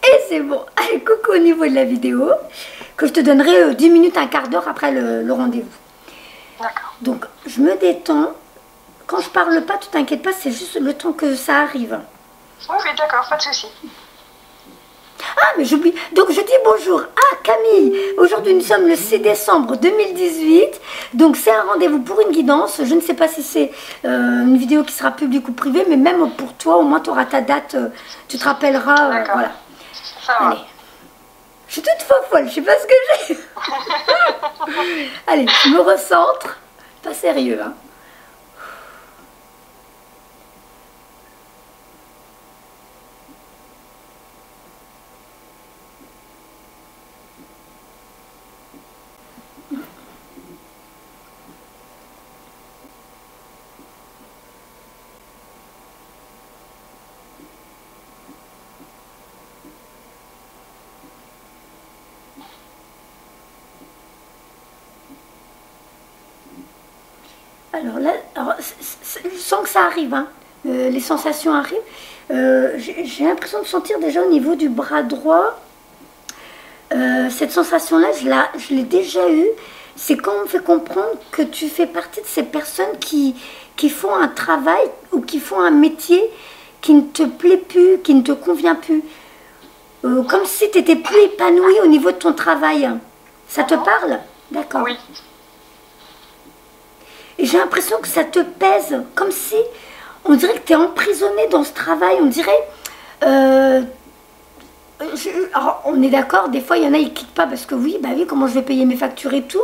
Et c'est bon. Allez, coucou au niveau de la vidéo, que je te donnerai 10 minutes, un quart d'heure après le rendez-vous. D'accord. Donc, je me détends. Quand je parle pas, tu t'inquiètes pas, c'est juste le temps que ça arrive. Oui, oui, d'accord, pas de souci. Ah, mais j'oublie. Donc, je dis bonjour à Camille. Aujourd'hui, nous sommes le 6 décembre 2018. Donc, c'est un rendez-vous pour une guidance. Je ne sais pas si c'est une vidéo qui sera publique ou privée, mais même pour toi, au moins, tu auras ta date. Tu te rappelleras. Voilà. Ça va. Allez. Je suis toute folle, je sais pas ce que j'ai. Allez, je me recentre. Pas sérieux, hein. Alors là, je sens que ça arrive, hein. Les sensations arrivent. J'ai l'impression de sentir déjà au niveau du bras droit. Cette sensation-là, je l'ai déjà eue. C'est quand on me fait comprendre que tu fais partie de ces personnes qui font un travail ou qui font un métier qui ne te plaît plus, qui ne te convient plus. Comme si tu n'étais plus épanouie au niveau de ton travail. Ça te parle? D'accord. Oui. Et j'ai l'impression que ça te pèse, comme si on dirait que tu es emprisonné dans ce travail. On dirait... alors, on est d'accord, des fois il y en a ils quittent pas parce que oui, bah oui, comment je vais payer mes factures et tout.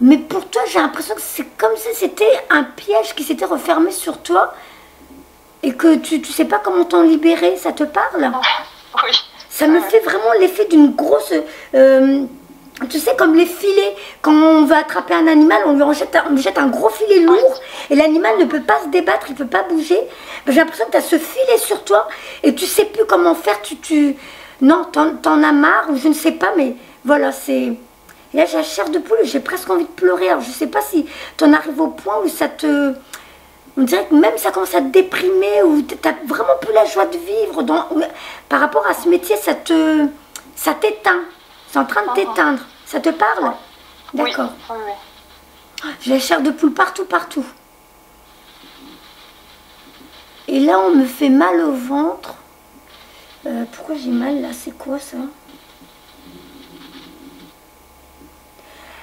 Mais pour toi, j'ai l'impression que c'est comme si c'était un piège qui s'était refermé sur toi et que tu sais pas comment t'en libérer. Ça te parle? Oui. Ça me fait vraiment l'effet d'une grosse... tu sais, comme les filets, quand on va attraper un animal, on lui jette un gros filet lourd et l'animal ne peut pas se débattre, il ne peut pas bouger. Ben, j'ai l'impression que tu as ce filet sur toi et tu sais plus comment faire. Non, t'en as marre ou je ne sais pas, mais voilà, c'est... Et là, j'ai la chair de poule, j'ai presque envie de pleurer. Alors, je ne sais pas si tu en arrives au point où ça te... On dirait que même ça commence à te déprimer ou tu n'as vraiment plus la joie de vivre. Par rapport à ce métier, ça t'éteint. C'est en train de t'éteindre. Ça te parle? D'accord. Oui, oui. J'ai la chair de poule partout, partout. Et là, on me fait mal au ventre. Pourquoi j'ai mal là? C'est quoi ça?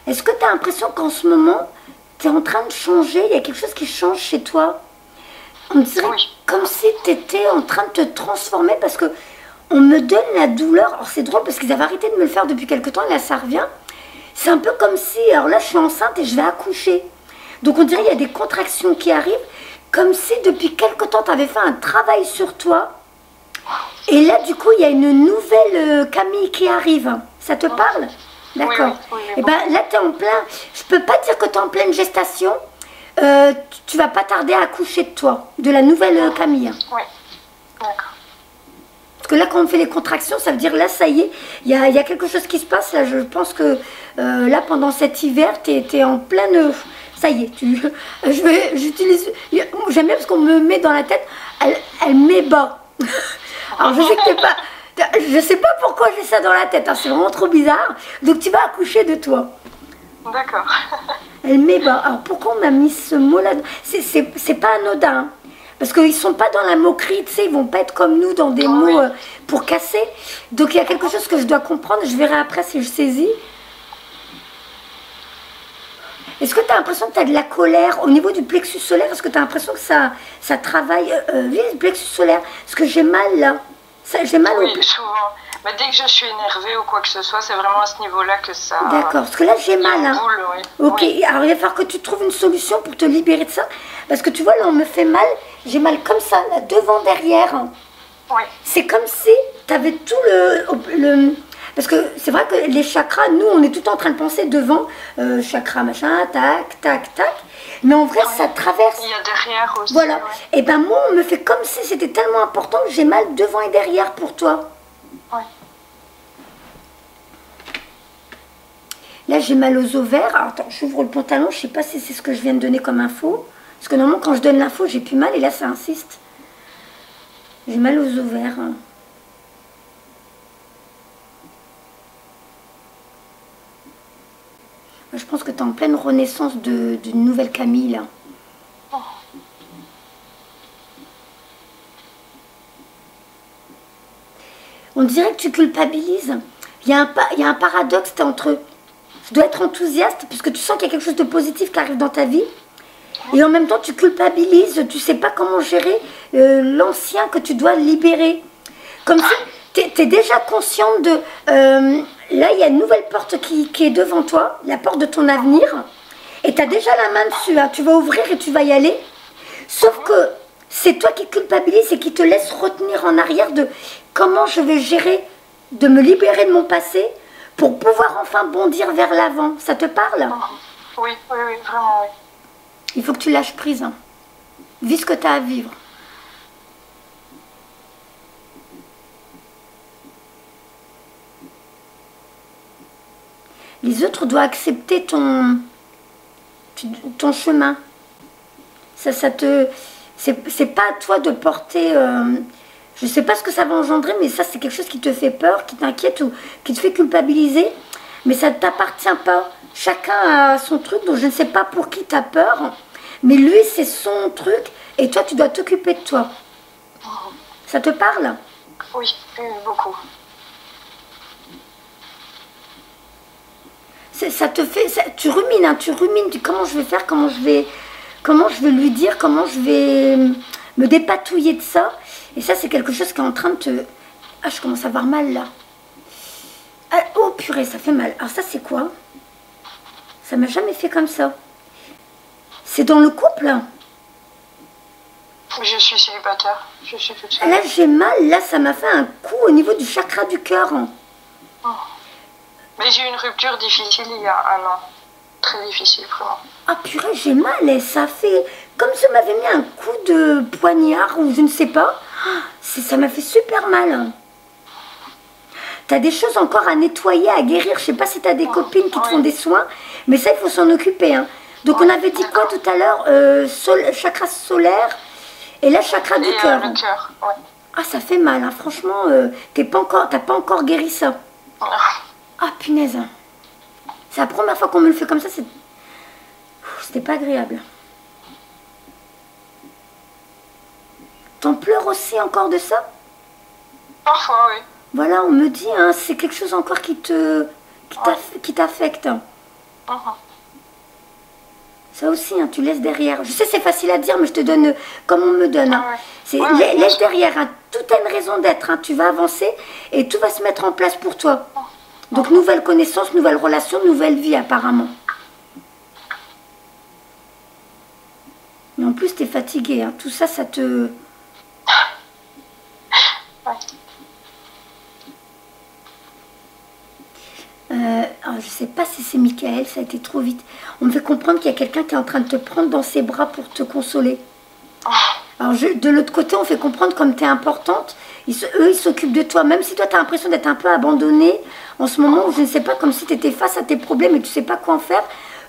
Est-ce que tu as l'impression qu'en ce moment, tu es en train de changer? Il y a quelque chose qui change chez toi? On dirait comme si tu étais en train de te transformer parce que on me donne la douleur. Alors c'est drôle parce qu'ils avaient arrêté de me le faire depuis quelque temps et là ça revient. C'est un peu comme si, alors là je suis enceinte et je vais accoucher. Donc on dirait qu'il y a des contractions qui arrivent, comme si depuis quelque temps tu avais fait un travail sur toi. Et là du coup il y a une nouvelle Camille qui arrive. Ça te parle? D'accord. Et ben là tu es en plein, je peux pas dire que tu es en pleine gestation. Tu vas pas tarder à accoucher de toi, de la nouvelle Camille. Oui, d'accord. Parce que là, quand on fait les contractions, ça veut dire là, ça y est, il y a quelque chose qui se passe. Là, je pense que là, pendant cet hiver, tu es en pleine... ça y est, j'utilise... J'aime bien parce qu'on me met dans la tête, elle m'ébat. Alors, je sais que t'es pas... Je sais pas pourquoi j'ai ça dans la tête, hein, c'est vraiment trop bizarre. Donc, tu vas accoucher de toi. D'accord. Elle m'ébat. Alors, pourquoi on m'a mis ce mot-là? C'est pas anodin, hein. Parce qu'ils ne sont pas dans la moquerie, tu sais, ils ne vont pas être comme nous dans des mots pour casser. Donc il y a quelque chose que je dois comprendre, je verrai après si je saisis. Est-ce que tu as l'impression que tu as de la colère au niveau du plexus solaire? Est-ce que tu as l'impression que ça travaille? Oui, le plexus solaire, parce que j'ai mal là. J'ai mal au... Oui, souvent. Mais dès que je suis énervée ou quoi que ce soit, c'est vraiment à ce niveau-là que ça... D'accord, parce que là j'ai mal. Hein. Boule, oui. Ok, alors il va falloir que tu trouves une solution pour te libérer de ça. Parce que tu vois, là on me fait mal, j'ai mal comme ça, là, devant, derrière. Oui. C'est comme si tu avais tout le... Parce que c'est vrai que les chakras, nous on est tout en train de penser devant, chakra machin, tac, tac, tac. Mais en vrai ça traverse. Il y a derrière aussi. Voilà. Ouais. Et ben moi on me fait comme si c'était tellement important que j'ai mal devant et derrière pour toi. Oui. Là, j'ai mal aux ovaires. Alors, attends, j'ouvre le pantalon. Je ne sais pas si c'est ce que je viens de donner comme info. Parce que normalement, quand je donne l'info, j'ai plus mal. Et là, ça insiste. J'ai mal aux ovaires. Je pense que tu es en pleine renaissance d'une nouvelle Camille, là. Oh. On dirait que tu culpabilises. Il y a un paradoxe entre... Tu dois être enthousiaste puisque tu sens qu'il y a quelque chose de positif qui arrive dans ta vie. Et en même temps, tu culpabilises. Tu ne sais pas comment gérer l'ancien que tu dois libérer. Comme si tu es déjà consciente de... là, il y a une nouvelle porte qui est devant toi. La porte de ton avenir. Et tu as déjà la main dessus. Hein. Tu vas ouvrir et tu vas y aller. Sauf que c'est toi qui culpabilise et qui te laisse retenir en arrière de comment je vais gérer, de me libérer de mon passé pour pouvoir enfin bondir vers l'avant. Ça te parle? Oui, oui, oui, vraiment, oui. Il faut que tu lâches prise. Hein. Vis ce que tu as à vivre. Les autres doivent accepter ton chemin. C'est pas à toi de porter... je sais pas ce que ça va engendrer, mais ça, c'est quelque chose qui te fait peur, qui t'inquiète ou qui te fait culpabiliser. Mais ça ne t'appartient pas. Chacun a son truc, donc je ne sais pas pour qui tu as peur. Mais lui, c'est son truc. Et toi, tu dois t'occuper de toi. Ça te parle? Oui, oui, beaucoup. Ça te fait... tu rumines, hein, tu rumines. Comment je vais faire, comment je vais lui dire, comment je vais me dépatouiller de ça. Et ça, c'est quelque chose qui est en train de te... Ah, je commence à avoir mal, là. Ah, oh, purée, ça fait mal. Alors ça, c'est quoi? Ça m'a jamais fait comme ça. C'est dans le couple? Je suis célibataire. Je suis toute seule. Là, j'ai mal. Là, ça m'a fait un coup au niveau du chakra du cœur. Oh. Mais j'ai eu une rupture difficile il y a 1 an. Très difficile, vraiment. Ah, purée, j'ai mal. Et ça fait... Comme si on m'avait mis un coup de poignard ou je ne sais pas. Ça m'a fait super mal. Tu as des choses encore à nettoyer, à guérir. Je sais pas si tu as des copines qui te font des soins. Mais ça, il faut s'en occuper. Hein. Donc, on avait dit quoi tout à l'heure? Chakra solaire et là, chakra du cœur. Le cœur, ouais. Ah, ça fait mal. Hein. Franchement, t'as pas encore guéri ça. Ah, punaise. C'est la première fois qu'on me le fait comme ça. C'était pas agréable. T'en pleures aussi encore de ça? Parfois, oui. Voilà, on me dit, hein, c'est quelque chose encore qui t'affecte. Ça aussi, hein, tu laisses derrière. Je sais, c'est facile à dire, mais je te donne comme on me donne. Hein. Laisse derrière, hein. Tout a une raison d'être. Hein. Tu vas avancer et tout va se mettre en place pour toi. Donc, nouvelle connaissance, nouvelle relation, nouvelle vie, apparemment. Mais en plus, tu es fatiguée. Hein. Tout ça, ça te... Alors, je sais pas si c'est Michael, ça a été trop vite. On me fait comprendre qu'il y a quelqu'un qui est en train de te prendre dans ses bras pour te consoler. Alors, de l'autre côté, on fait comprendre comme tu es importante. Eux, ils s'occupent de toi. Même si toi, tu as l'impression d'être un peu abandonnée en ce moment, où je ne sais pas, comme si tu étais face à tes problèmes et tu ne sais pas quoi en faire.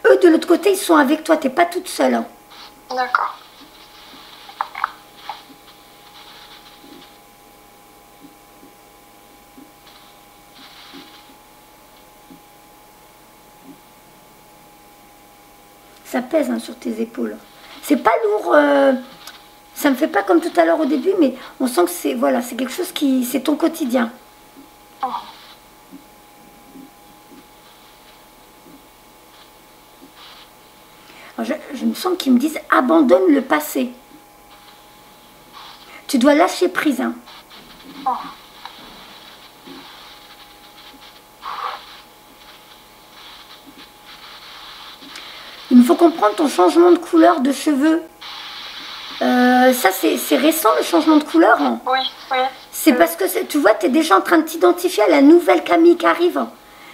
Eux, de l'autre côté, ils sont avec toi. Tu n'es pas toute seule. Hein. D'accord. Ça pèse hein, sur tes épaules. C'est pas lourd, ça me fait pas comme tout à l'heure au début, mais on sent que c'est voilà, c'est quelque chose qui... c'est ton quotidien. Alors je me sens qu'ils me disent abandonne le passé. Tu dois lâcher prise. Hein. Il me faut comprendre ton changement de couleur de cheveux. Ça, c'est récent le changement de couleur. Hein. Oui, oui. C'est parce que, tu vois, tu es déjà en train de t'identifier à la nouvelle Camille qui arrive.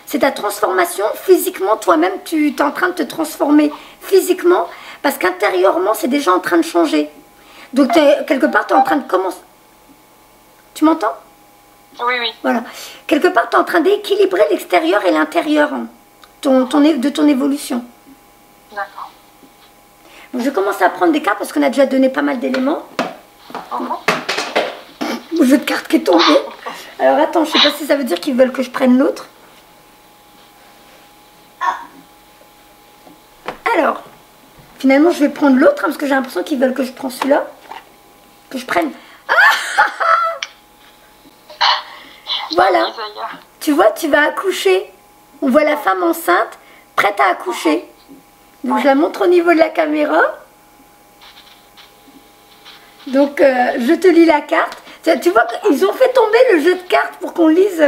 C'est ta transformation. Physiquement, toi-même, tu es en train de te transformer physiquement parce qu'intérieurement, c'est déjà en train de changer. Donc, quelque part, tu es en train de commencer... Tu m'entends? Oui, oui. Voilà. Quelque part, tu es en train d'équilibrer l'extérieur et l'intérieur hein, de ton évolution. D'accord. Donc, je commence à prendre des cartes parce qu'on a déjà donné pas mal d'éléments. Le jeu de cartes qui est tombé. Alors attends, je sais pas si ça veut dire qu'ils veulent que je prenne l'autre. finalement, je vais prendre l'autre, parce que j'ai l'impression qu'ils veulent que je prenne celui-là. Que je prenne. Voilà. Tu vois, tu vas accoucher. On voit la femme enceinte, prête à accoucher. Donc, je la montre au niveau de la caméra. Donc, je te lis la carte. Tu vois qu'ils ont fait tomber le jeu de cartes pour qu'on lise.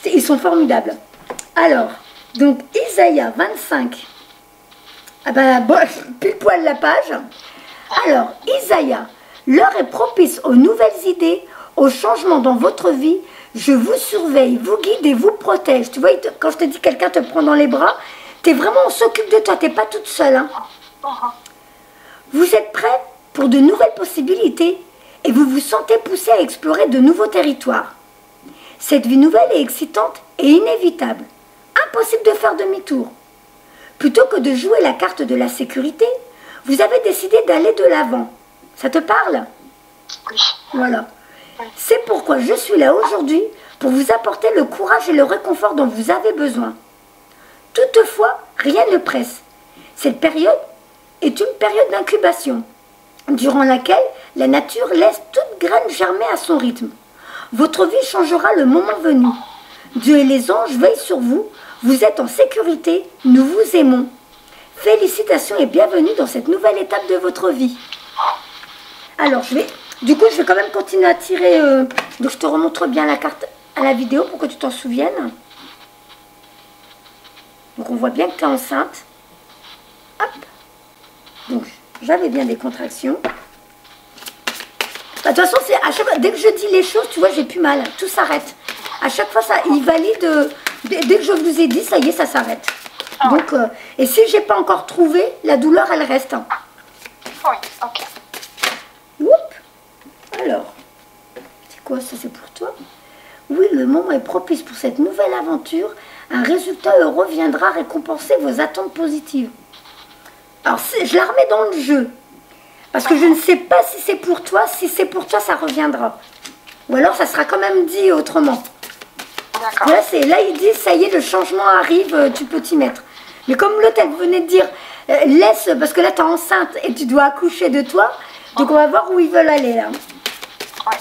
Ils sont formidables. Alors, donc, Isaïe 25. Ah ben, bon, pile poil la page. Alors, Isaïe, l'heure est propice aux nouvelles idées, aux changements dans votre vie. Je vous surveille, vous guide et vous protège. Tu vois, quand je te dis quelqu'un te prend dans les bras, t'es vraiment, on s'occupe de toi, t'es pas toute seule. Hein. Vous êtes prêts pour de nouvelles possibilités et vous vous sentez poussé à explorer de nouveaux territoires. Cette vie nouvelle est excitante et inévitable. Impossible de faire demi-tour. Plutôt que de jouer la carte de la sécurité, vous avez décidé d'aller de l'avant. Ça te parle? Oui. Voilà. C'est pourquoi je suis là aujourd'hui pour vous apporter le courage et le réconfort dont vous avez besoin. Toutefois, rien ne presse. Cette période est une période d'incubation, durant laquelle la nature laisse toute graine germer à son rythme. Votre vie changera le moment venu. Dieu et les anges veillent sur vous. Vous êtes en sécurité. Nous vous aimons. Félicitations et bienvenue dans cette nouvelle étape de votre vie. Alors, je vais quand même continuer à tirer. Donc, je te remontre bien la carte à la vidéo pour que tu t'en souviennes. Donc, on voit bien que tu es enceinte. Hop. Donc, j'avais bien des contractions. De toute façon, à chaque fois, dès que je dis les choses, tu vois, j'ai plus mal. Tout s'arrête. À chaque fois, il valide. Dès que je vous ai dit, ça y est, ça s'arrête. Donc, et si j'ai pas encore trouvé, la douleur, elle reste. Oui, ok. Oups. Alors, c'est quoi ça? C'est pour toi? Oui, le moment est propice pour cette nouvelle aventure. Un résultat heureux viendra récompenser vos attentes positives. Alors, je la remets dans le jeu. Parce que je ne sais pas si c'est pour toi. Si c'est pour toi, ça reviendra. Ou alors, ça sera quand même dit autrement. D'accord. Là, ils disent, ça y est, le changement arrive, tu peux t'y mettre. Mais comme l'autre, elle venait de dire, laisse, parce que là, tu es enceinte et tu dois accoucher de toi. Donc, on va voir où ils veulent aller, là. Ouais.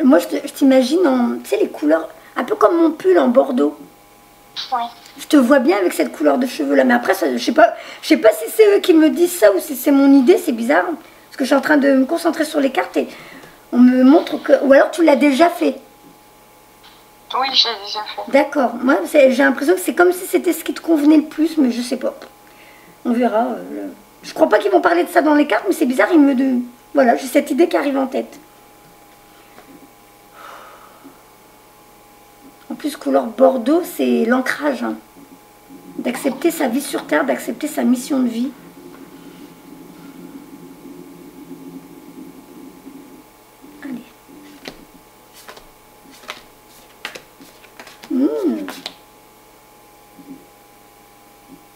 Moi, je t'imagine en, tu sais, les couleurs, un peu comme mon pull en bordeaux. Oui. Je te vois bien avec cette couleur de cheveux là, mais après, ça, je sais pas si c'est eux qui me disent ça ou si c'est mon idée, c'est bizarre. Parce que je suis en train de me concentrer sur les cartes et on me montre que... Ou alors tu l'as déjà fait. Oui, je l'ai déjà fait. D'accord. Moi, j'ai l'impression que c'est comme si c'était ce qui te convenait le plus, mais je sais pas. On verra. Je crois pas qu'ils vont parler de ça dans les cartes, mais c'est bizarre, Voilà, j'ai cette idée qui arrive en tête. En plus, couleur bordeaux, c'est l'ancrage. Hein. D'accepter sa vie sur Terre, d'accepter sa mission de vie. Allez.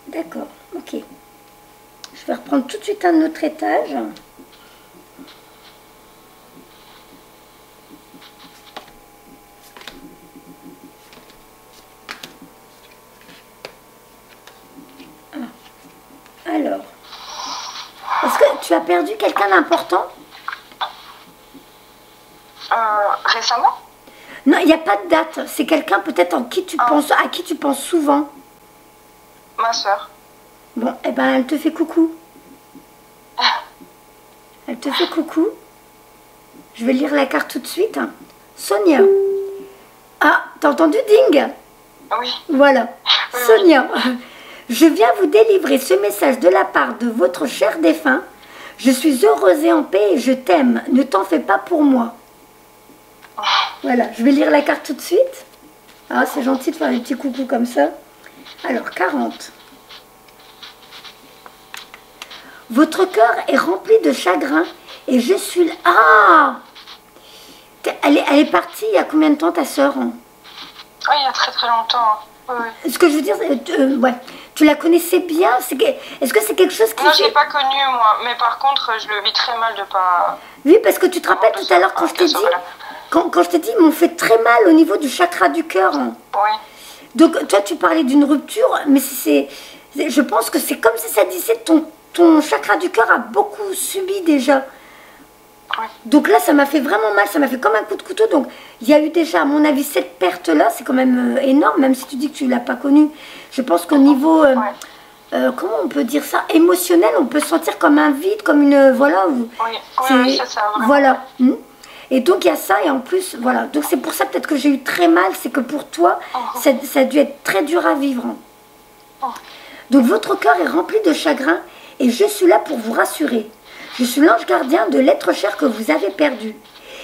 D'accord, ok. Je vais reprendre tout de suite un autre étage. Alors, est-ce que tu as perdu quelqu'un d'important? Récemment? Non, il n'y a pas de date. C'est quelqu'un peut-être à qui tu penses souvent. Ma soeur. Bon, eh ben, elle te fait coucou. Elle te fait coucou. Je vais lire la carte tout de suite. Sonia. Ah, t'as entendu ding? Oui. Voilà. Sonia. Je viens vous délivrer ce message de la part de votre cher défunt. Je suis heureuse et en paix et je t'aime. Ne t'en fais pas pour moi. Voilà, je vais lire la carte tout de suite. Ah, c'est gentil de faire des petits coucous comme ça. Alors, 40. Votre cœur est rempli de chagrin et je suis là. Ah! Elle est partie il y a combien de temps, ta sœur? Oui, il y a très très longtemps. Ce que je veux dire, ouais, tu la connaissais bien. Est-ce que c'est quelque chose qui... Non, je l'ai pas connue, moi. Mais par contre, je le vis très mal de pas... Oui, parce que tu te rappelles tout à l'heure quand je t'ai dit... Quand je t'ai dit, ils m'ont fait très mal au niveau du chakra du cœur. Oui. Donc, toi, tu parlais d'une rupture, mais je pense que c'est comme si ça disait ton chakra du cœur a beaucoup subi déjà. Oui. Donc là, ça m'a fait vraiment mal, ça m'a fait comme un coup de couteau. Donc, il y a eu déjà, à mon avis, cette perte-là, c'est quand même énorme, même si tu dis que tu ne l'as pas connue. Je pense qu'au niveau, comment on peut dire ça, émotionnel, on peut se sentir comme un vide, comme une, voilà. Oui, c'est ça. Vraiment. Voilà. Et donc, il y a ça, et en plus, voilà. Donc, c'est pour ça peut-être que j'ai eu très mal, c'est que pour toi, ça a dû être très dur à vivre. Donc, votre cœur est rempli de chagrin, et je suis là pour vous rassurer. Je suis l'ange gardien de l'être cher que vous avez perdu.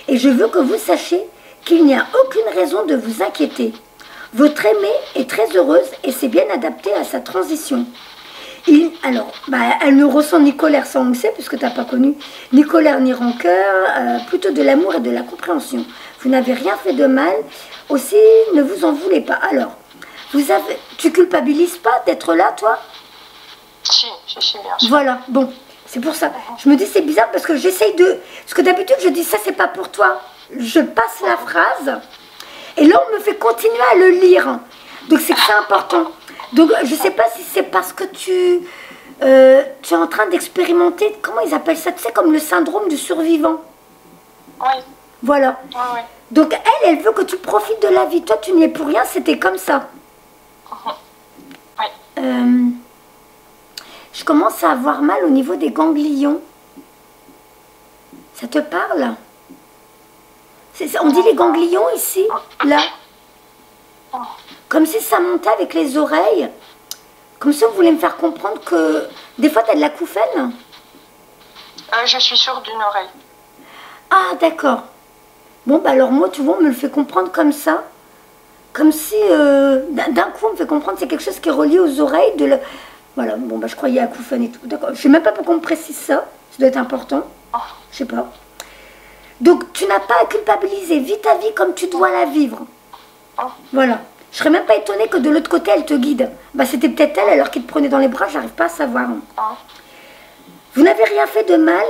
Et je veux que vous sachiez qu'il n'y a aucune raison de vous inquiéter. Votre aimée est très heureuse et s'est bien adaptée à sa transition. Elle ne ressent ni colère, ça on le sait, puisque tu n'as pas connu, ni colère ni rancœur, plutôt de l'amour et de la compréhension. Vous n'avez rien fait de mal, aussi ne vous en voulez pas. Alors, tu culpabilises pas d'être là, toi? Si, bien sûr. Voilà, bon. C'est pour ça. Je me dis c'est bizarre parce que j'essaye de... Parce que d'habitude je dis ça c'est pas pour toi. Je passe la phrase et là on me fait continuer à le lire. Donc c'est que c'est important. Donc je sais pas si c'est parce que tu es en train d'expérimenter, comment ils appellent ça, tu sais, comme le syndrome du survivant. Oui. Voilà. Oui. Donc elle veut que tu profites de la vie. Toi tu n'y es pour rien, c'était comme ça. Oui. Je commence à avoir mal au niveau des ganglions. Ça te parle? On dit les ganglions ici, là. Comme si ça montait avec les oreilles. Comme si on voulait me faire comprendre que... Des fois, tu as de l'acouphène? Je suis sourde d'une oreille. Ah, d'accord. Bon, bah alors moi, tu vois, on me le fait comprendre comme ça. Comme si, d'un coup, on me fait comprendre que c'est quelque chose qui est relié aux oreilles de Voilà, bon, bah je croyais acouphène et tout. D'accord. Je sais même pas pourquoi on me précise ça. Ça doit être important. Je sais pas. Donc, tu n'as pas à culpabiliser. Vis ta vie comme tu dois la vivre. Voilà. Je serais même pas étonnée que de l'autre côté, elle te guide. Bah, c'était peut-être elle, alors qu'il te prenait dans les bras, j'arrive pas à savoir. Vous n'avez rien fait de mal.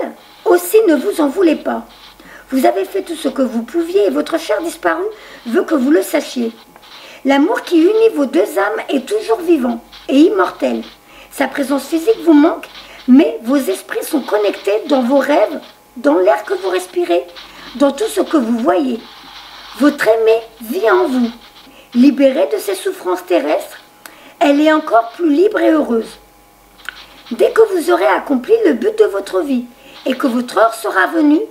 Aussi, ne vous en voulez pas. Vous avez fait tout ce que vous pouviez et votre chair disparue veut que vous le sachiez. L'amour qui unit vos deux âmes est toujours vivant et immortel. Sa présence physique vous manque, mais vos esprits sont connectés dans vos rêves, dans l'air que vous respirez, dans tout ce que vous voyez. Votre aimée vit en vous. Libérée de ses souffrances terrestres, elle est encore plus libre et heureuse. Dès que vous aurez accompli le but de votre vie et que votre heure sera venue,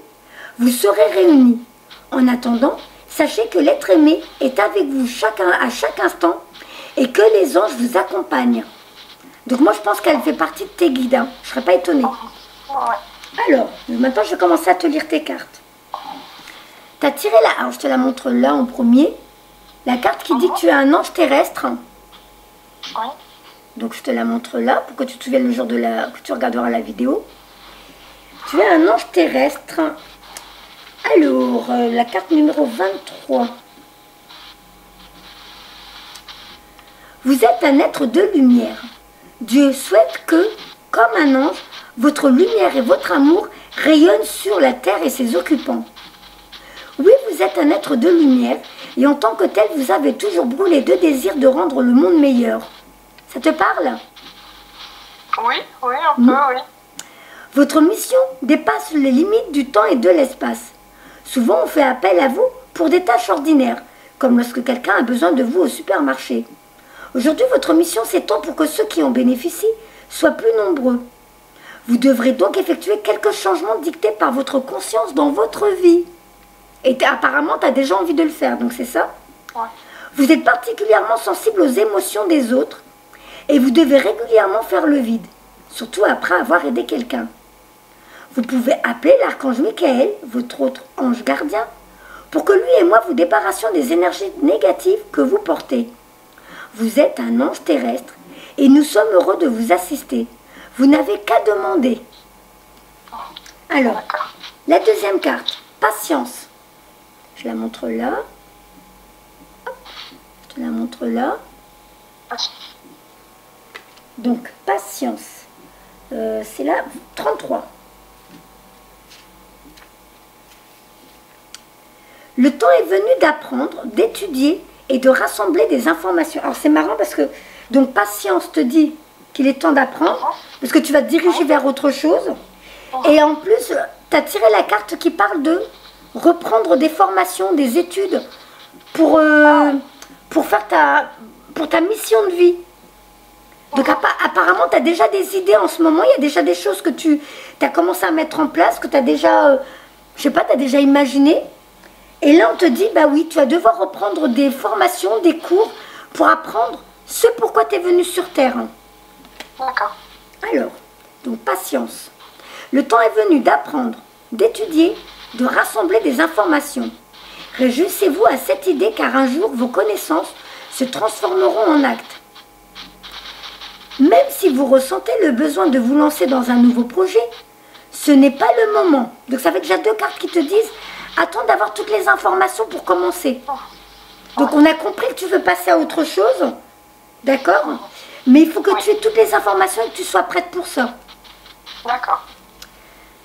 vous serez réunis. En attendant, sachez que l'être aimé est avec vous à chaque instant et que les anges vous accompagnent. Donc moi je pense qu'elle fait partie de tes guides, hein. Je ne serais pas étonnée. Alors, maintenant je vais commencer à te lire tes cartes. Tu as tiré là, alors je te la montre là en premier, la carte qui dit que tu es un ange terrestre. Oui. Donc je te la montre là pour que tu te souviennes le jour que tu regarderas la vidéo. Tu es un ange terrestre. Alors, la carte numéro 23. Vous êtes un être de lumière. Dieu souhaite que, comme un ange, votre lumière et votre amour rayonnent sur la terre et ses occupants. Oui, vous êtes un être de lumière, et en tant que tel, vous avez toujours brûlé de désir de rendre le monde meilleur. Ça te parle? Oui, un peu, oui. Votre mission dépasse les limites du temps et de l'espace. Souvent, on fait appel à vous pour des tâches ordinaires, comme lorsque quelqu'un a besoin de vous au supermarché. Aujourd'hui, votre mission s'étend pour que ceux qui en bénéficient soient plus nombreux. Vous devrez donc effectuer quelques changements dictés par votre conscience dans votre vie. Et apparemment, tu as déjà envie de le faire, donc c'est ça? Ouais. Vous êtes particulièrement sensible aux émotions des autres et vous devez régulièrement faire le vide, surtout après avoir aidé quelqu'un. Vous pouvez appeler l'archange Michael, votre autre ange gardien, pour que lui et moi vous débarrassions des énergies négatives que vous portez. Vous êtes un ange terrestre et nous sommes heureux de vous assister. Vous n'avez qu'à demander. Alors, la deuxième carte, patience. Je la montre là. Hop, je te la montre là. Donc, patience. C'est là, 33. Le temps est venu d'apprendre, d'étudier et de rassembler des informations. Alors, c'est marrant parce que, donc, patience te dit qu'il est temps d'apprendre, parce que tu vas te diriger vers autre chose. Et en plus, tu as tiré la carte qui parle de reprendre des formations, des études pour faire ta mission de vie. Donc apparemment, tu as déjà des idées en ce moment, il y a déjà des choses que tu as commencé à mettre en place, que tu as déjà, je sais pas, tu as déjà imaginé. Et là, on te dit, bah oui, tu vas devoir reprendre des formations, des cours pour apprendre ce pourquoi tu es venu sur Terre. D'accord. Alors, donc patience. Le temps est venu d'apprendre, d'étudier, de rassembler des informations. Réjouissez-vous à cette idée car un jour, vos connaissances se transformeront en actes. Même si vous ressentez le besoin de vous lancer dans un nouveau projet, ce n'est pas le moment. Donc ça fait déjà 2 cartes qui te disent « Attends d'avoir toutes les informations pour commencer ». Donc on a compris que tu veux passer à autre chose, d'accord? Mais il faut que tu aies toutes les informations et que tu sois prête pour ça. D'accord.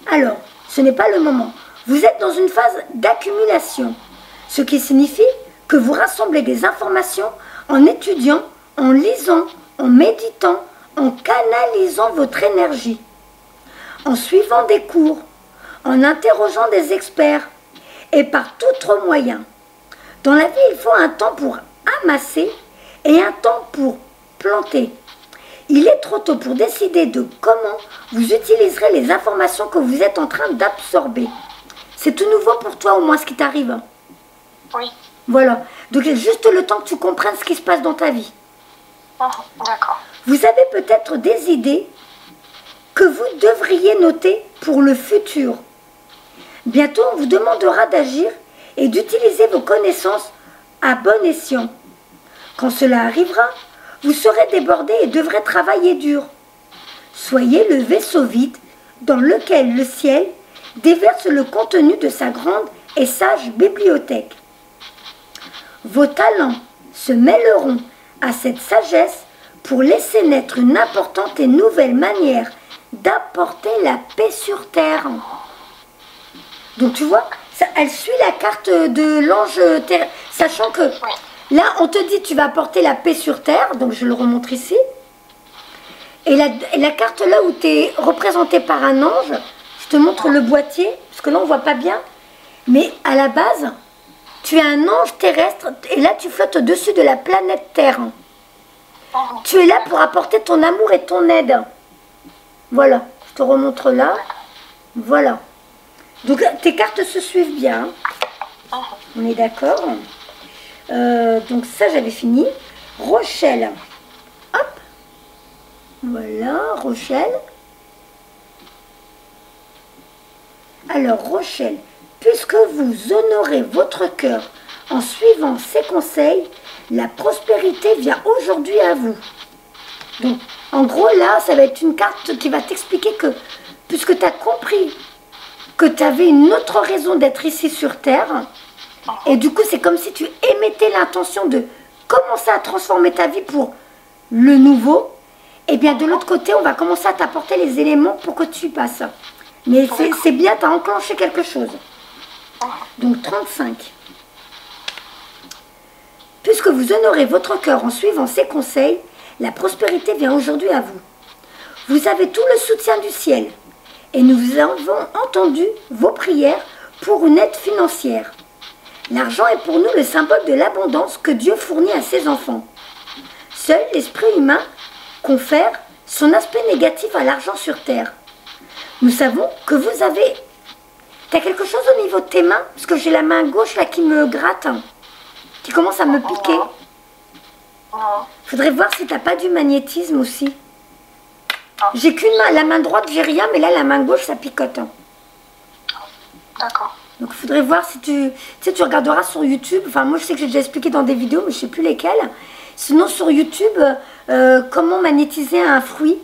Alors, ce n'est pas le moment. Vous êtes dans une phase d'accumulation, ce qui signifie que vous rassemblez des informations en étudiant, en lisant, en méditant, en canalisant votre énergie, en suivant des cours, en interrogeant des experts et par tout autre moyen. Dans la vie, il faut un temps pour amasser et un temps pour planter. Il est trop tôt pour décider de comment vous utiliserez les informations que vous êtes en train d'absorber. C'est tout nouveau pour toi au moins ce qui t'arrive. Oui. Voilà. Donc il y a juste le temps que tu comprennes ce qui se passe dans ta vie. D'accord. Vous avez peut-être des idées que vous devriez noter pour le futur. Bientôt, on vous demandera d'agir et d'utiliser vos connaissances à bon escient. Quand cela arrivera, vous serez débordé et devrez travailler dur. Soyez le vaisseau vide dans lequel le ciel déverse le contenu de sa grande et sage bibliothèque. Vos talents se mêleront à cette sagesse pour laisser naître une importante et nouvelle manière d'apporter la paix sur terre. Donc tu vois, ça, elle suit la carte de l'ange terre, sachant que là on te dit tu vas apporter la paix sur terre, donc je le remontre ici. Et la carte là où tu es représenté par un ange, je te montre le boîtier, parce que là on voit pas bien, mais à la base, tu es un ange terrestre et là tu flottes au-dessus de la planète Terre. Tu es là pour apporter ton amour et ton aide. Voilà, je te remontre là. Voilà. Donc tes cartes se suivent bien. On est d'accord. Donc ça j'avais fini. Rochelle. Hop. Voilà, Rochelle. Alors Rochelle, puisque vous honorez votre cœur en suivant ses conseils, la prospérité vient aujourd'hui à vous. Donc, en gros, là, ça va être une carte qui va t'expliquer que, puisque tu as compris que tu avais une autre raison d'être ici sur Terre, et du coup, c'est comme si tu émettais l'intention de commencer à transformer ta vie pour le nouveau, et bien de l'autre côté, on va commencer à t'apporter les éléments pour que tu y passes. Mais c'est bien, tu as enclenché quelque chose. Donc 35. Puisque vous honorez votre cœur en suivant ses conseils, la prospérité vient aujourd'hui à vous. Vous avez tout le soutien du ciel et nous avons entendu vos prières pour une aide financière. L'argent est pour nous le symbole de l'abondance que Dieu fournit à ses enfants. Seul l'esprit humain confère son aspect négatif à l'argent sur terre. Nous savons que vous avez... Tu as quelque chose au niveau de tes mains? Parce que j'ai la main gauche là qui me gratte, qui commence à me piquer. Faudrait voir si tu n'as pas du magnétisme aussi. J'ai qu'une main, la main droite j'ai rien, mais là la main gauche ça picote. D'accord. Donc il faudrait voir si tu sais, tu regarderas sur YouTube. Enfin moi je sais que j'ai déjà expliqué dans des vidéos, mais je ne sais plus lesquelles. Sinon sur YouTube, comment magnétiser un fruit.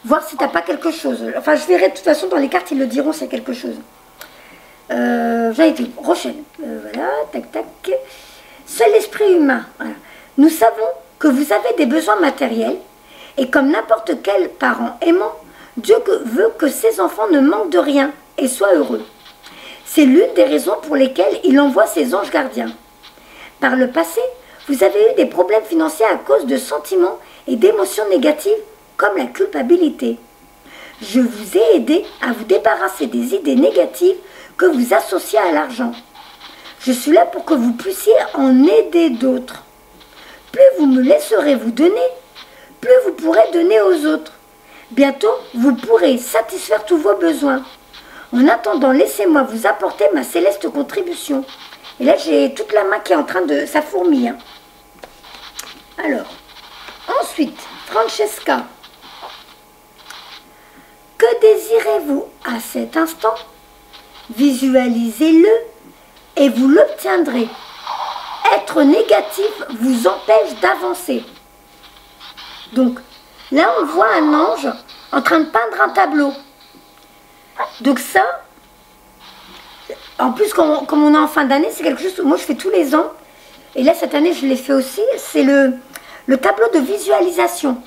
Voir si tu n'as pas quelque chose. Enfin je verrai de toute façon dans les cartes, ils le diront s'il y a quelque chose. J'ai été Rochelle. Voilà, tac tac. Seul l'esprit humain. Voilà. Nous savons que vous avez des besoins matériels et comme n'importe quel parent aimant, Dieu veut que ses enfants ne manquent de rien et soient heureux. C'est l'une des raisons pour lesquelles il envoie ses anges gardiens. Par le passé, vous avez eu des problèmes financiers à cause de sentiments et d'émotions négatives comme la culpabilité. Je vous ai aidé à vous débarrasser des idées négatives que vous associez à l'argent. Je suis là pour que vous puissiez en aider d'autres. Plus vous me laisserez vous donner, plus vous pourrez donner aux autres. Bientôt, vous pourrez satisfaire tous vos besoins. En attendant, laissez-moi vous apporter ma céleste contribution. Et là, j'ai toute la main qui est en train de... Ça fourmille. Hein. Alors, ensuite, Francesca. Que désirez-vous à cet instant? Visualisez-le et vous l'obtiendrez. Être négatif vous empêche d'avancer. Donc, là, on voit un ange en train de peindre un tableau. Donc ça, en plus, comme on est en fin d'année, c'est quelque chose que moi je fais tous les ans. Et là, cette année, je l'ai fait aussi. C'est le tableau de visualisation.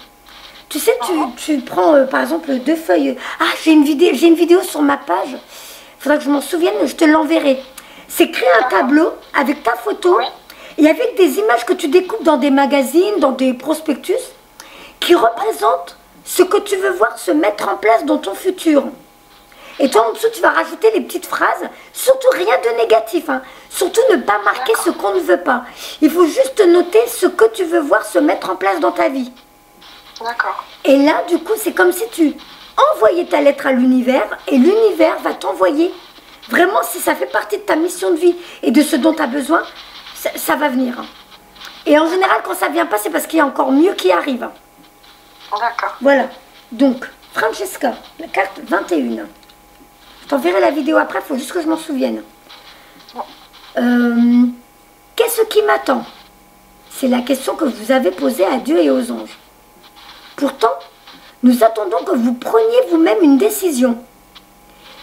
Tu sais, tu prends, par exemple, 2 feuilles. Ah, j'ai une vidéo sur ma page. Il faudra que je m'en souvienne, je te l'enverrai. C'est créer un tableau avec ta photo et avec des images que tu découpes dans des magazines, dans des prospectus, qui représentent ce que tu veux voir se mettre en place dans ton futur. Et toi, en dessous, tu vas rajouter les petites phrases. Surtout rien de négatif. Hein. Surtout ne pas marquer ce qu'on ne veut pas. Il faut juste noter ce que tu veux voir se mettre en place dans ta vie. D'accord. Et là, du coup, c'est comme si tu envoyais ta lettre à l'univers et l'univers va t'envoyer. Vraiment, si ça fait partie de ta mission de vie et de ce dont tu as besoin, ça va venir. Hein. Et en général, quand ça ne vient pas, c'est parce qu'il y a encore mieux qui arrive. Hein. D'accord. Voilà. Donc, Francesca, la carte 21. Je t'enverrai la vidéo après, il faut juste que je m'en souvienne. Qu'est-ce qui m'attend? C'est la question que vous avez posée à Dieu et aux anges. Pourtant, nous attendons que vous preniez vous-même une décision.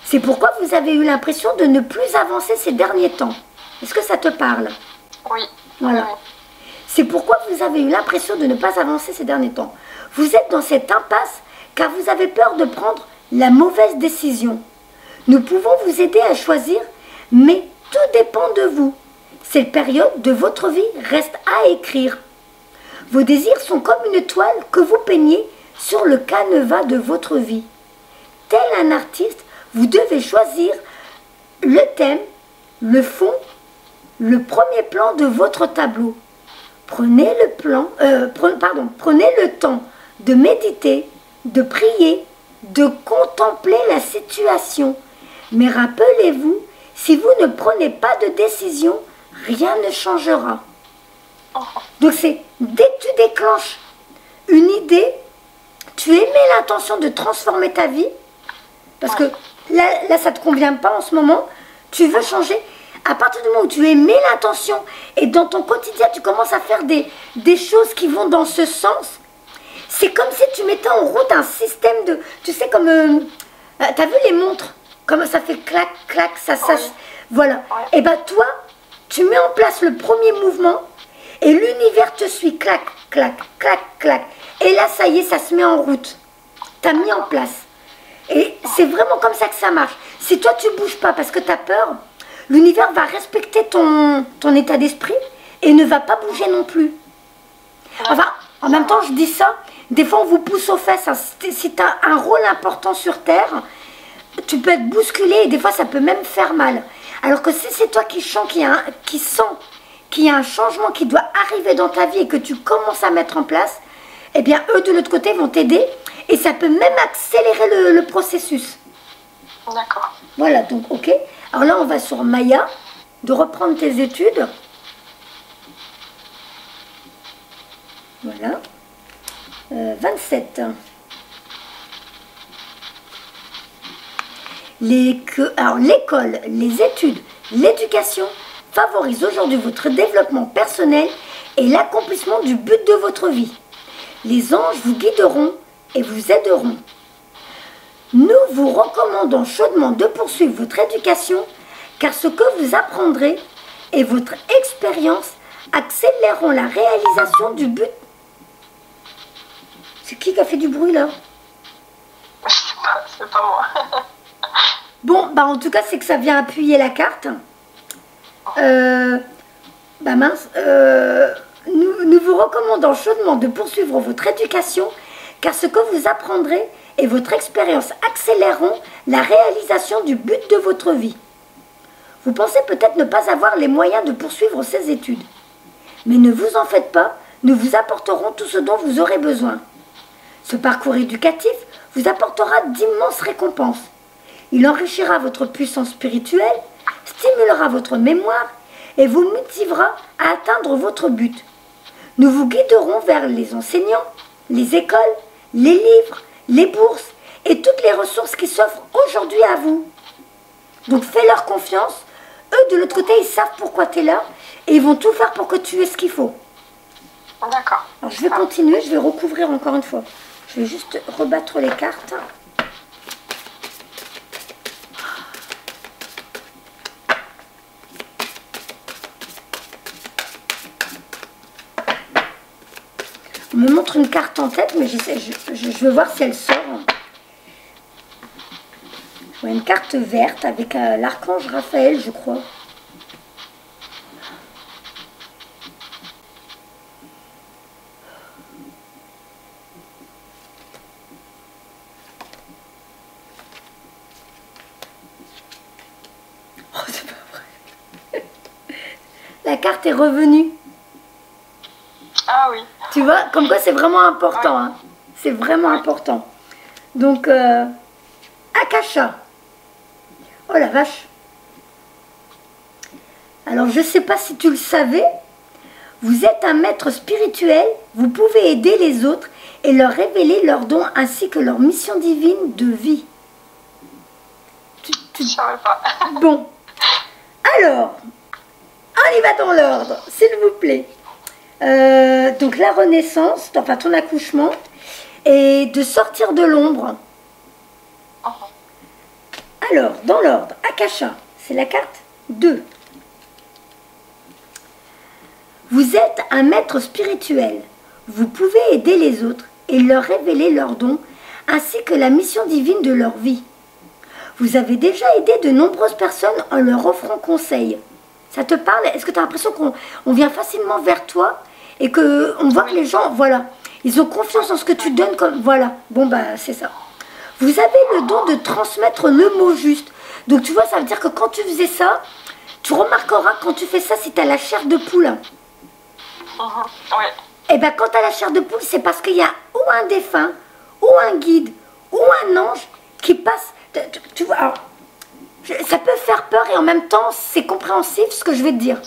C'est pourquoi vous avez eu l'impression de ne plus avancer ces derniers temps. Est-ce que ça te parle? Oui. Voilà. Oui. C'est pourquoi vous avez eu l'impression de ne pas avancer ces derniers temps. Vous êtes dans cette impasse car vous avez peur de prendre la mauvaise décision. Nous pouvons vous aider à choisir, mais tout dépend de vous. Cette période de votre vie reste à écrire. Vos désirs sont comme une toile que vous peignez sur le canevas de votre vie. Tel un artiste, vous devez choisir le thème, le fond, le premier plan de votre tableau. Prenez le temps de méditer, de prier, de contempler la situation. Mais rappelez-vous, si vous ne prenez pas de décision, rien ne changera. Donc c'est, dès que tu déclenches une idée, tu émets l'intention de transformer ta vie, parce que là ça ne te convient pas en ce moment, tu veux changer. À partir du moment où tu émets l'intention et dans ton quotidien tu commences à faire des choses qui vont dans ce sens, c'est comme si tu mettais en route un système de, tu sais, comme, t'as vu les montres, comme ça fait clac, clac, ça, voilà. Et bien toi, tu mets en place le premier mouvement et l'univers te suit, clac, clac, clac, clac. Et là, ça y est, ça se met en route. Tu as mis en place. Et c'est vraiment comme ça que ça marche. Si toi, tu ne bouges pas parce que tu as peur, l'univers va respecter ton état d'esprit et ne va pas bouger non plus. Enfin, en même temps, je dis ça, des fois, on vous pousse aux fesses. Hein. Si tu as un rôle important sur Terre, tu peux être bousculé et des fois, ça peut même faire mal. Alors que si c'est toi qui sens qu'il y a un changement qui doit arriver dans ta vie et que tu commences à mettre en place, eh bien, eux, de l'autre côté, vont t'aider et ça peut même accélérer le processus. D'accord. Voilà, donc, ok. Alors là, on va sur Maya, de reprendre tes études. Voilà. 27. Alors, l'école, les études, l'éducation favorisent aujourd'hui votre développement personnel et l'accomplissement du but de votre vie. Les anges vous guideront et vous aideront. Nous vous recommandons chaudement de poursuivre votre éducation car ce que vous apprendrez et votre expérience accéléreront la réalisation du but C'est qui a fait du bruit là? Je sais pas, c'est pas moi. Bon, bah en tout cas, c'est que ça vient appuyer la carte. Bah mince, nous vous recommandons chaudement de poursuivre votre éducation, car ce que vous apprendrez et votre expérience accéléreront la réalisation du but de votre vie. Vous pensez peut-être ne pas avoir les moyens de poursuivre ces études. Mais ne vous en faites pas, nous vous apporterons tout ce dont vous aurez besoin. Ce parcours éducatif vous apportera d'immenses récompenses. Il enrichira votre puissance spirituelle, stimulera votre mémoire et vous motivera à atteindre votre but. Nous vous guiderons vers les enseignants, les écoles, les livres, les bourses et toutes les ressources qui s'offrent aujourd'hui à vous. Donc fais-leur confiance. Eux, de l'autre côté, ils savent pourquoi tu es là et ils vont tout faire pour que tu aies ce qu'il faut. D'accord. Alors je vais continuer, je vais recouvrir encore une fois. Je vais juste rebattre les cartes. On me montre une carte en tête, mais je veux voir si elle sort. Je vois une carte verte avec l'archange Raphaël, je crois. Oh, c'est pas vrai. La carte est revenue. Ah oui. Tu vois, comme quoi c'est vraiment important. Hein. C'est vraiment important. Donc, Akasha. Oh la vache. Alors, je ne sais pas si tu le savais. Vous êtes un maître spirituel. Vous pouvez aider les autres et leur révéler leurs dons ainsi que leur mission divine de vie. Je ne savais pas. Bon. Alors, on y va dans l'ordre, s'il vous plaît. Donc la renaissance, enfin ton accouchement, et de sortir de l'ombre. Alors, dans l'ordre, Akasha, c'est la carte 2. Vous êtes un maître spirituel. Vous pouvez aider les autres et leur révéler leurs dons, ainsi que la mission divine de leur vie. Vous avez déjà aidé de nombreuses personnes en leur offrant conseil. Ça te parle? Est-ce que tu as l'impression qu'on vient facilement vers toi et qu'on voit que les gens, voilà, ils ont confiance en ce que tu donnes comme, voilà, bon bah c'est ça. Vous avez le don de transmettre le mot juste. Donc tu vois, ça veut dire que quand tu faisais ça, tu remarqueras quand tu fais ça, si tu as la chair de poule. Ouais. Et bien quand tu as la chair de poule, c'est parce qu'il y a ou un défunt, ou un guide, ou un ange qui passe, tu vois, alors, ça peut faire peur et en même temps, c'est compréhensif ce que je vais te dire.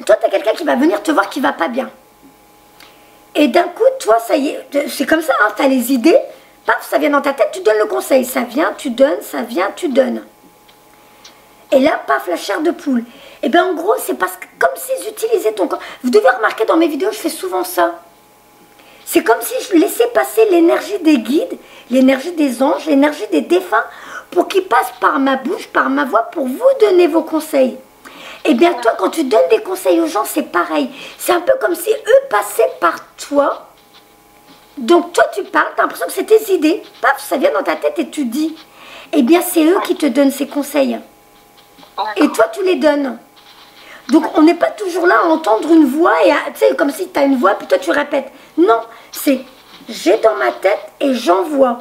Toi, tu as quelqu'un qui va venir te voir qui va pas bien. Et d'un coup, toi, ça y est, c'est comme ça, hein, tu as les idées, paf, ça vient dans ta tête, tu donnes le conseil. Ça vient, tu donnes, ça vient, tu donnes. Et là, paf, la chair de poule. Et bien en gros, c'est parce que comme s'ils utilisaient ton corps. Vous devez remarquer dans mes vidéos, je fais souvent ça. C'est comme si je laissais passer l'énergie des guides, l'énergie des anges, l'énergie des défunts, pour qu'ils passent par ma bouche, par ma voix, pour vous donner vos conseils. Et bien toi, quand tu donnes des conseils aux gens, c'est pareil. C'est un peu comme si eux passaient par toi. Donc toi, tu parles, tu as l'impression que c'est tes idées. Paf, ça vient dans ta tête et tu dis. Eh bien, c'est eux qui te donnent ces conseils. Et toi, tu les donnes. Donc, on n'est pas toujours là à entendre une voix, et tu sais, comme si tu as une voix, puis toi, tu répètes. Non, c'est j'ai dans ma tête et j'envoie.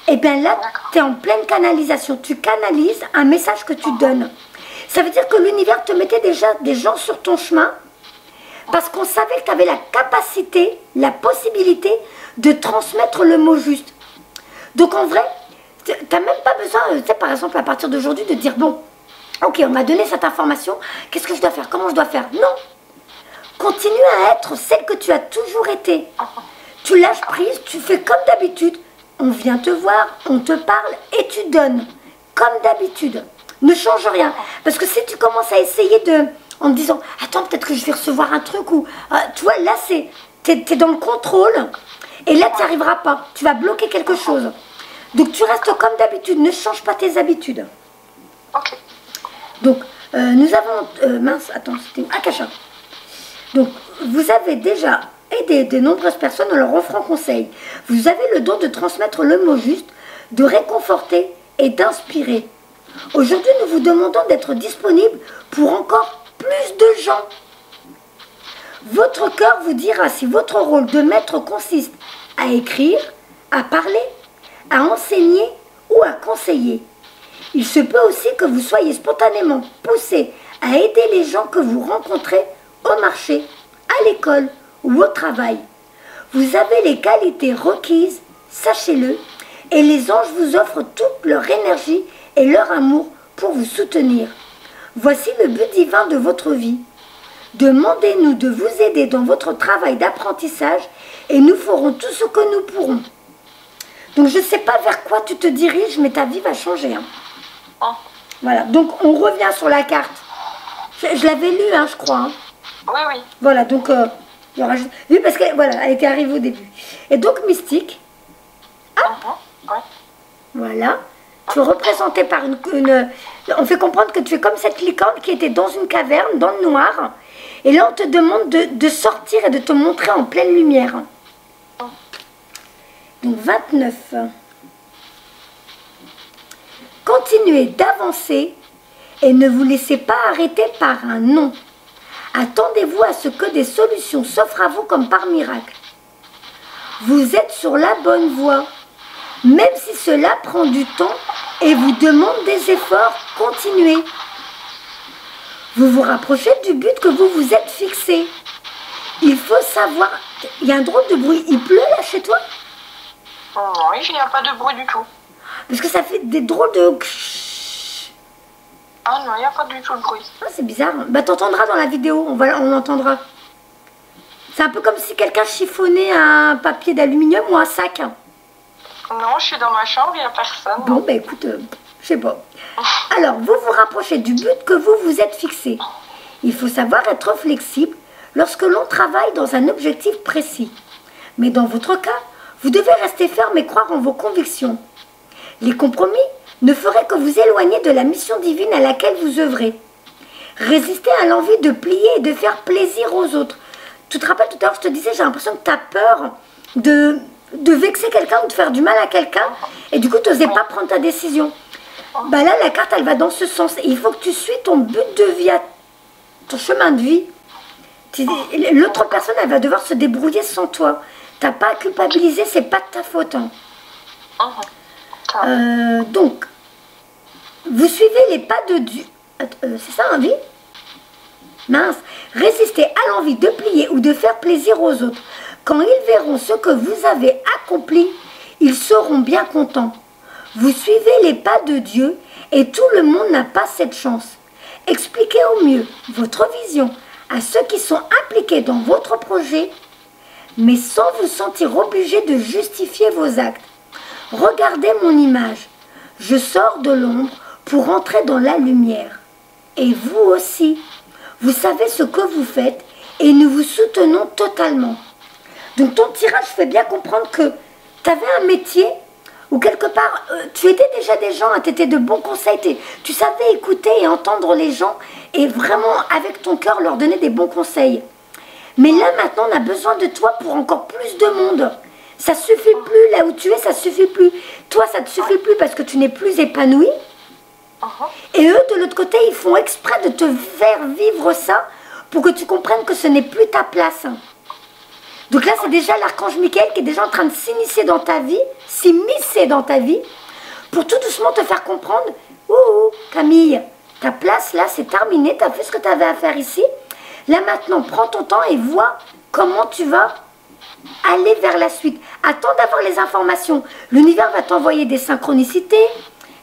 Et bien là, tu es en pleine canalisation. Tu canalises un message que tu donnes. Ça veut dire que l'univers te mettait déjà des gens sur ton chemin parce qu'on savait que tu avais la capacité, la possibilité de transmettre le mot juste. Donc, en vrai, tu n'as même pas besoin, tu sais, par exemple, à partir d'aujourd'hui, de dire, bon, ok, on m'a donné cette information, qu'est-ce que je dois faire? Comment je dois faire? Non. Continue à être celle que tu as toujours été. Tu lâches prise, tu fais comme d'habitude. On vient te voir, on te parle et tu donnes. Comme d'habitude. Ne change rien. Parce que si tu commences à essayer en te disant, attends, peut-être que je vais recevoir un truc ou... tu vois, là, t'es dans le contrôle. Et là, tu n'y arriveras pas. Tu vas bloquer quelque chose. Donc, tu restes comme d'habitude. Ne change pas tes habitudes. Ok. Donc, nous avons... mince, attends, c'était Akasha. Donc, vous avez déjà aider de nombreuses personnes en leur offrant conseil. Vous avez le don de transmettre le mot juste, de réconforter et d'inspirer. Aujourd'hui, nous vous demandons d'être disponible pour encore plus de gens. Votre cœur vous dira si votre rôle de maître consiste à écrire, à parler, à enseigner ou à conseiller. Il se peut aussi que vous soyez spontanément poussé à aider les gens que vous rencontrez au marché, à l'école ou au travail. Vous avez les qualités requises, sachez-le, et les anges vous offrent toute leur énergie et leur amour pour vous soutenir. Voici le but divin de votre vie. Demandez-nous de vous aider dans votre travail d'apprentissage et nous ferons tout ce que nous pourrons. Donc je ne sais pas vers quoi tu te diriges, mais ta vie va changer. Hein. Oh. Voilà, donc on revient sur la carte. Je l'avais lu, hein, je crois. Hein. Oui, oui. Voilà, donc il y aura juste... Oui, parce qu'elle voilà, elle était arrivée au début. Et donc mystique. Ouais. Voilà. Tu es représenté par une... On fait comprendre que tu es comme cette licorne qui était dans une caverne, dans le noir. Et là, on te demande de sortir et de te montrer en pleine lumière. Donc 29. Continuez d'avancer et ne vous laissez pas arrêter par un non. Attendez-vous à ce que des solutions s'offrent à vous comme par miracle. Vous êtes sur la bonne voie. Même si cela prend du temps et vous demande des efforts, continuez. Vous vous rapprochez du but que vous vous êtes fixé. Il faut savoir... Il y a un drôle de bruit. Il pleut là chez toi? Non, il n'y a pas de bruit du tout. Parce que ça fait des drôles de... Ah non, il n'y a pas du tout de bruit. Ah, c'est bizarre. Bah t'entendras dans la vidéo, on l'entendra. C'est un peu comme si quelqu'un chiffonnait un papier d'aluminium ou un sac. Non, je suis dans ma chambre, il n'y a personne. Bon, bah écoute, je sais pas. Alors, vous vous rapprochez du but que vous vous êtes fixé. Il faut savoir être flexible lorsque l'on travaille dans un objectif précis. Mais dans votre cas, vous devez rester ferme et croire en vos convictions. Les compromis ne feraient que vous éloigner de la mission divine à laquelle vous œuvrez. Résistez à l'envie de plier et de faire plaisir aux autres. Tu te rappelles tout à l'heure, je te disais, j'ai l'impression que tu as peur de vexer quelqu'un ou de faire du mal à quelqu'un. Et du coup, tu n'osais pas prendre ta décision. Bah là, la carte, elle va dans ce sens. Et il faut que tu suis ton but de vie, ton chemin de vie. L'autre personne, elle va devoir se débrouiller sans toi. Tu n'as pas à culpabiliser, c'est pas de ta faute. Hein. Donc, vous suivez les pas de Dieu. C'est ça, envie? Mince. Résistez à l'envie de plier ou de faire plaisir aux autres. Quand ils verront ce que vous avez accompli, ils seront bien contents. Vous suivez les pas de Dieu et tout le monde n'a pas cette chance. Expliquez au mieux votre vision à ceux qui sont impliqués dans votre projet, mais sans vous sentir obligé de justifier vos actes. Regardez mon image. Je sors de l'ombre pour entrer dans la lumière. Et vous aussi, vous savez ce que vous faites et nous vous soutenons totalement. Donc ton tirage fait bien comprendre que tu avais un métier où quelque part, tu aidais déjà des gens, tu étais de bons conseils, tu savais écouter et entendre les gens et vraiment avec ton cœur leur donner des bons conseils. Mais là maintenant, on a besoin de toi pour encore plus de monde. Ça suffit plus, là où tu es, ça suffit plus. Toi, ça te suffit plus parce que tu n'es plus épanoui. Et eux, de l'autre côté, ils font exprès de te faire vivre ça pour que tu comprennes que ce n'est plus ta place. Donc là, c'est déjà l'archange Michael qui est déjà en train de s'immiscer dans ta vie, pour tout doucement te faire comprendre, ouh, Camille, ta place là, c'est terminé, tu as fait ce que tu avais à faire ici. Là maintenant, prends ton temps et vois comment tu vas aller vers la suite. Attends d'avoir les informations. L'univers va t'envoyer des synchronicités,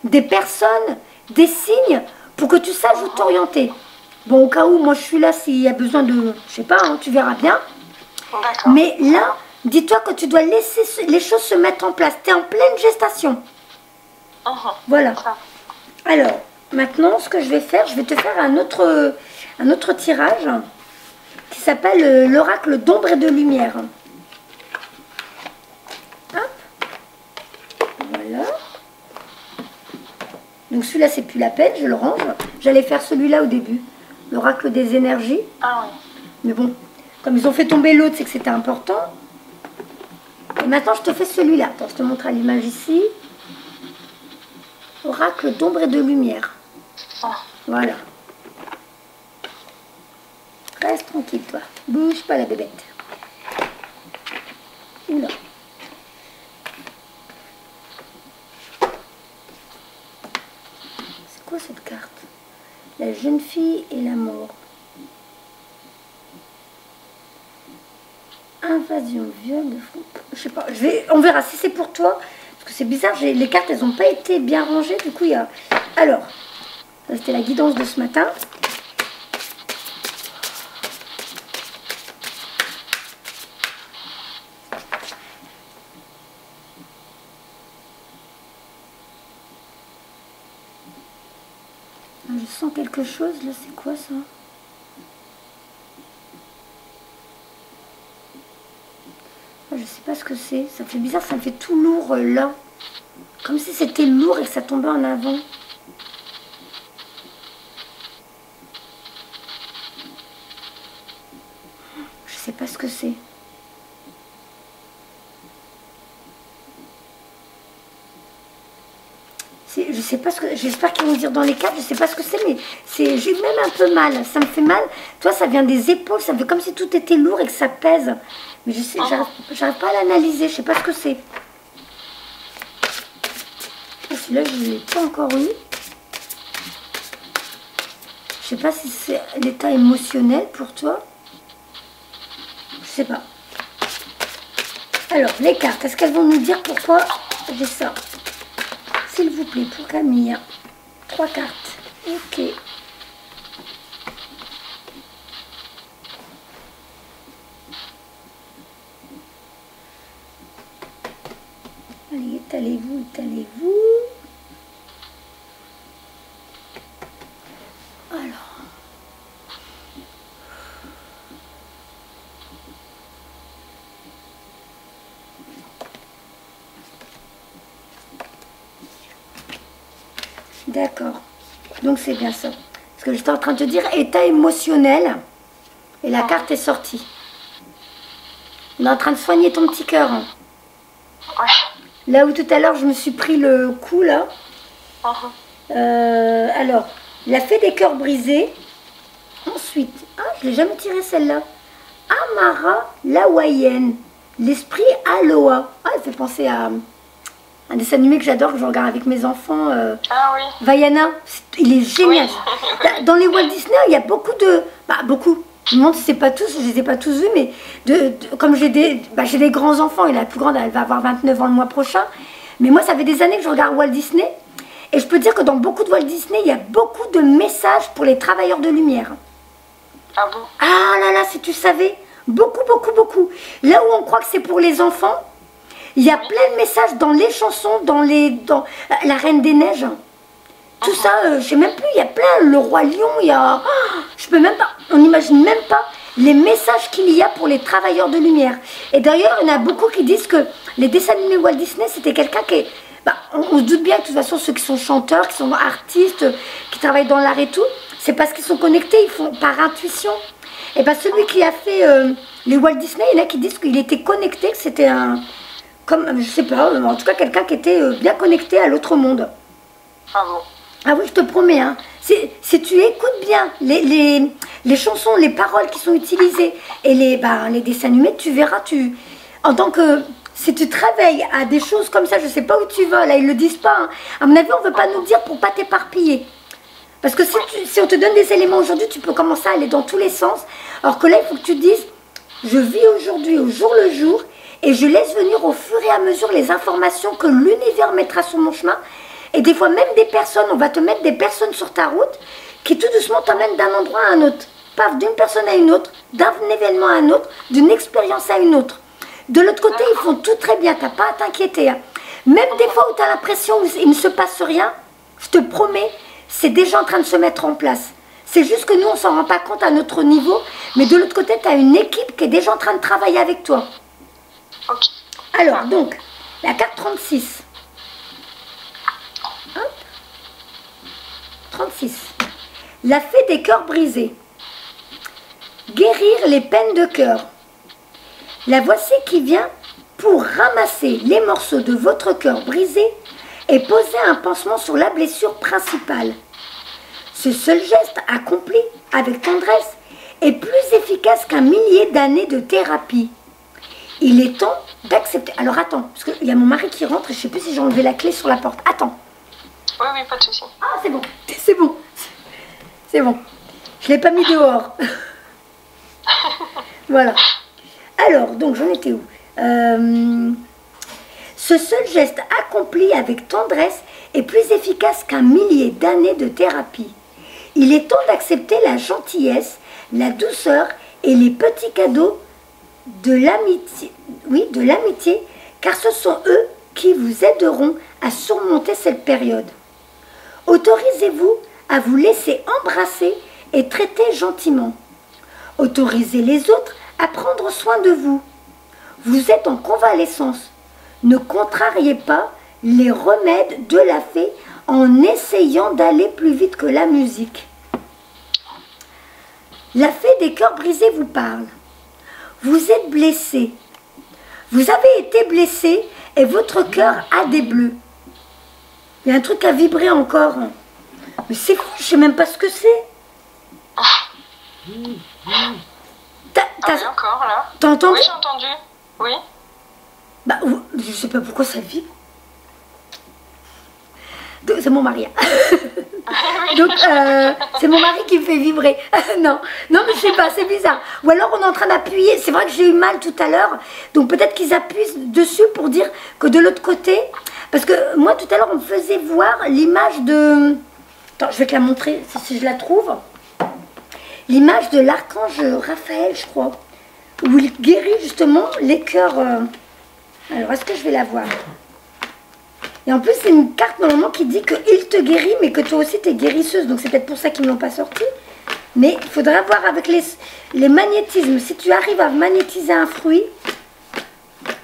des personnes, des signes pour que tu saches où t'orienter. Bon, au cas où, moi je suis là s'il y a besoin de... Je sais pas, hein, tu verras bien. Mais là, dis-toi que tu dois laisser les choses se mettre en place. Tu es en pleine gestation. Voilà. Alors, maintenant, ce que je vais faire, je vais te faire un autre tirage qui s'appelle l'oracle d'ombre et de lumière. Hop. Voilà. Donc celui-là, c'est plus la peine, je le range. J'allais faire celui-là au début. L'oracle des énergies. Ah oui. Mais bon, Comme ils ont fait tomber l'autre, c'est que c'était important. Et maintenant, je te fais celui-là. Attends, je te montre à l'image ici. Oracle d'ombre et de lumière. Voilà. Reste tranquille, toi. Bouge pas la bébête. Oula. C'est quoi cette carte? La jeune fille et la mort. Invasion, viol de fou. Je sais pas, on verra si c'est pour toi. Parce que c'est bizarre, les cartes, elles n'ont pas été bien rangées. Du coup, il y a... Alors, ça c'était la guidance de ce matin. Je sens quelque chose, là, c'est quoi ça? Je sais pas ce que c'est. Ça fait bizarre, ça me fait tout lourd là. Comme si c'était lourd et que ça tombait en avant. Je sais pas ce que c'est. Je sais pas ce que... J'espère qu'ils vont dire dans les cartes, je sais pas ce que c'est, mais j'ai même un peu mal. Ça me fait mal. Toi, ça vient des épaules, ça fait comme si tout était lourd et que ça pèse. Mais je sais, j'arrive pas à l'analyser, je sais pas ce que c'est. Celui-là, je ne l'ai pas encore eu. Je sais pas si c'est l'état émotionnel pour toi. Je sais pas. Alors, les cartes, est-ce qu'elles vont nous dire pourquoi j'ai ça? S'il vous plaît, pour Camille. 3 cartes. Ok. Allez, étalez-vous, étalez-vous. Alors. D'accord. Donc c'est bien ça. Parce que j'étais en train de te dire état émotionnel. Et la carte est sortie. On est en train de soigner ton petit cœur. Hein. Ouais. Là où tout à l'heure je me suis pris le coup là. Alors, il a fait des cœurs brisés. Ensuite, je l'ai jamais tiré celle-là. Amara Lawayen. L'esprit Aloha. Elle fait penser à un dessin animé que j'adore, que je regarde avec mes enfants. Ah oui. Vaiana. Il est génial. Oui. Dans les Walt Disney, il y a beaucoup de... beaucoup. Je me demande si c'est pas tous, je les ai pas tous vus, mais comme j'ai des grands-enfants, et la plus grande, elle va avoir 29 ans le mois prochain. Mais moi, ça fait des années que je regarde Walt Disney. Et je peux dire que dans beaucoup de Walt Disney, il y a beaucoup de messages pour les travailleurs de lumière. Ah bon? Ah là là, si tu savais. Beaucoup, beaucoup, beaucoup. Là où on croit que c'est pour les enfants, il y a plein de messages dans les chansons, dans La Reine des Neiges. Tout ça, je sais même plus, il y a plein, le Roi Lion, il y a... je peux même pas, on n'imagine même pas les messages qu'il y a pour les travailleurs de lumière. Et d'ailleurs, il y en a beaucoup qui disent que les dessins animés Walt Disney, c'était quelqu'un qui est... on se doute bien que de toute façon, ceux qui sont chanteurs, qui sont artistes, qui travaillent dans l'art et tout, c'est parce qu'ils sont connectés, ils font par intuition. Et bien celui qui a fait les Walt Disney, il y en a qui disent qu'il était connecté, que c'était un... Comme, je sais pas, en tout cas quelqu'un qui était bien connecté à l'autre monde. Ah bon? Ah oui, je te promets, hein. Si tu écoutes bien les chansons, les paroles qui sont utilisées et les dessins animés, tu verras, en tant que... Si tu te réveilles à des choses comme ça, je sais pas où tu vas, là ils le disent pas, hein. À mon avis, on veut pas nous le dire pour pas t'éparpiller. Parce que si on te donne des éléments aujourd'hui, tu peux commencer à aller dans tous les sens. Alors que là, il faut que tu te dises, je vis aujourd'hui au jour le jour et je laisse venir au fur et à mesure les informations que l'univers mettra sur mon chemin. Et des fois, même des personnes, on va te mettre des personnes sur ta route qui tout doucement t'emmènent d'un endroit à un autre. Paf, d'une personne à une autre, d'un événement à un autre, d'une expérience à une autre. De l'autre côté, ils font tout très bien, t'as pas à t'inquiéter. Hein. Même des fois où tu as l'impression qu'il ne se passe rien, je te promets, c'est déjà en train de se mettre en place. C'est juste que nous, on ne s'en rend pas compte à notre niveau, mais de l'autre côté, tu as une équipe qui est déjà en train de travailler avec toi. Ok. Alors, donc, la carte 36. Hop. 36. La fée des cœurs brisés. guérir les peines de cœur. La voici qui vient pour ramasser les morceaux de votre cœur brisé et poser un pansement sur la blessure principale. Ce seul geste accompli avec tendresse est plus efficace qu'un millier d'années de thérapie. Il est temps d'accepter. Alors attends, parce qu'il y a mon mari qui rentre et je ne sais plus si j'ai enlevé la clé sur la porte. Attends. Oui, oui, pas de souci. Ah, c'est bon, c'est bon. C'est bon. Je ne l'ai pas mis dehors. Voilà. Alors, donc j'en étais où? Ce seul geste accompli avec tendresse est plus efficace qu'un millier d'années de thérapie. Il est temps d'accepter la gentillesse, la douceur et les petits cadeaux de l'amitié, oui, de l'amitié, car ce sont eux qui vous aideront à surmonter cette période. Autorisez-vous à vous laisser embrasser et traiter gentiment. Autorisez les autres à prendre soin de vous. Vous êtes en convalescence. Ne contrariez pas les remèdes de la fée en essayant d'aller plus vite que la musique. La fée des cœurs brisés vous parle. Vous êtes blessé. Vous avez été blessé et votre cœur a des bleus. Il y a un truc à vibrer encore. Mais c'est fou, je ne sais même pas ce que c'est. Oui, encore là. T'as entendu? Oui, j'ai entendu. Oui. Bah, je sais pas pourquoi ça vibre. C'est mon mari. Donc, c'est mon mari qui me fait vibrer. Non, non, mais je sais pas, c'est bizarre. Ou alors on est en train d'appuyer. C'est vrai que j'ai eu mal tout à l'heure. Donc peut-être qu'ils appuient dessus pour dire que de l'autre côté. Parce que moi, tout à l'heure, on me faisait voir l'image de... Attends, je vais te la montrer si je la trouve. L'image de l'archange Raphaël, je crois. Où il guérit justement les cœurs... Alors, est-ce que je vais la voir? Et en plus, c'est une carte normalement qui dit qu'il te guérit, mais que toi aussi, tu es guérisseuse. Donc, c'est peut-être pour ça qu'ils ne l'ont pas sorti. Mais il faudra voir avec les magnétismes. Si tu arrives à magnétiser un fruit,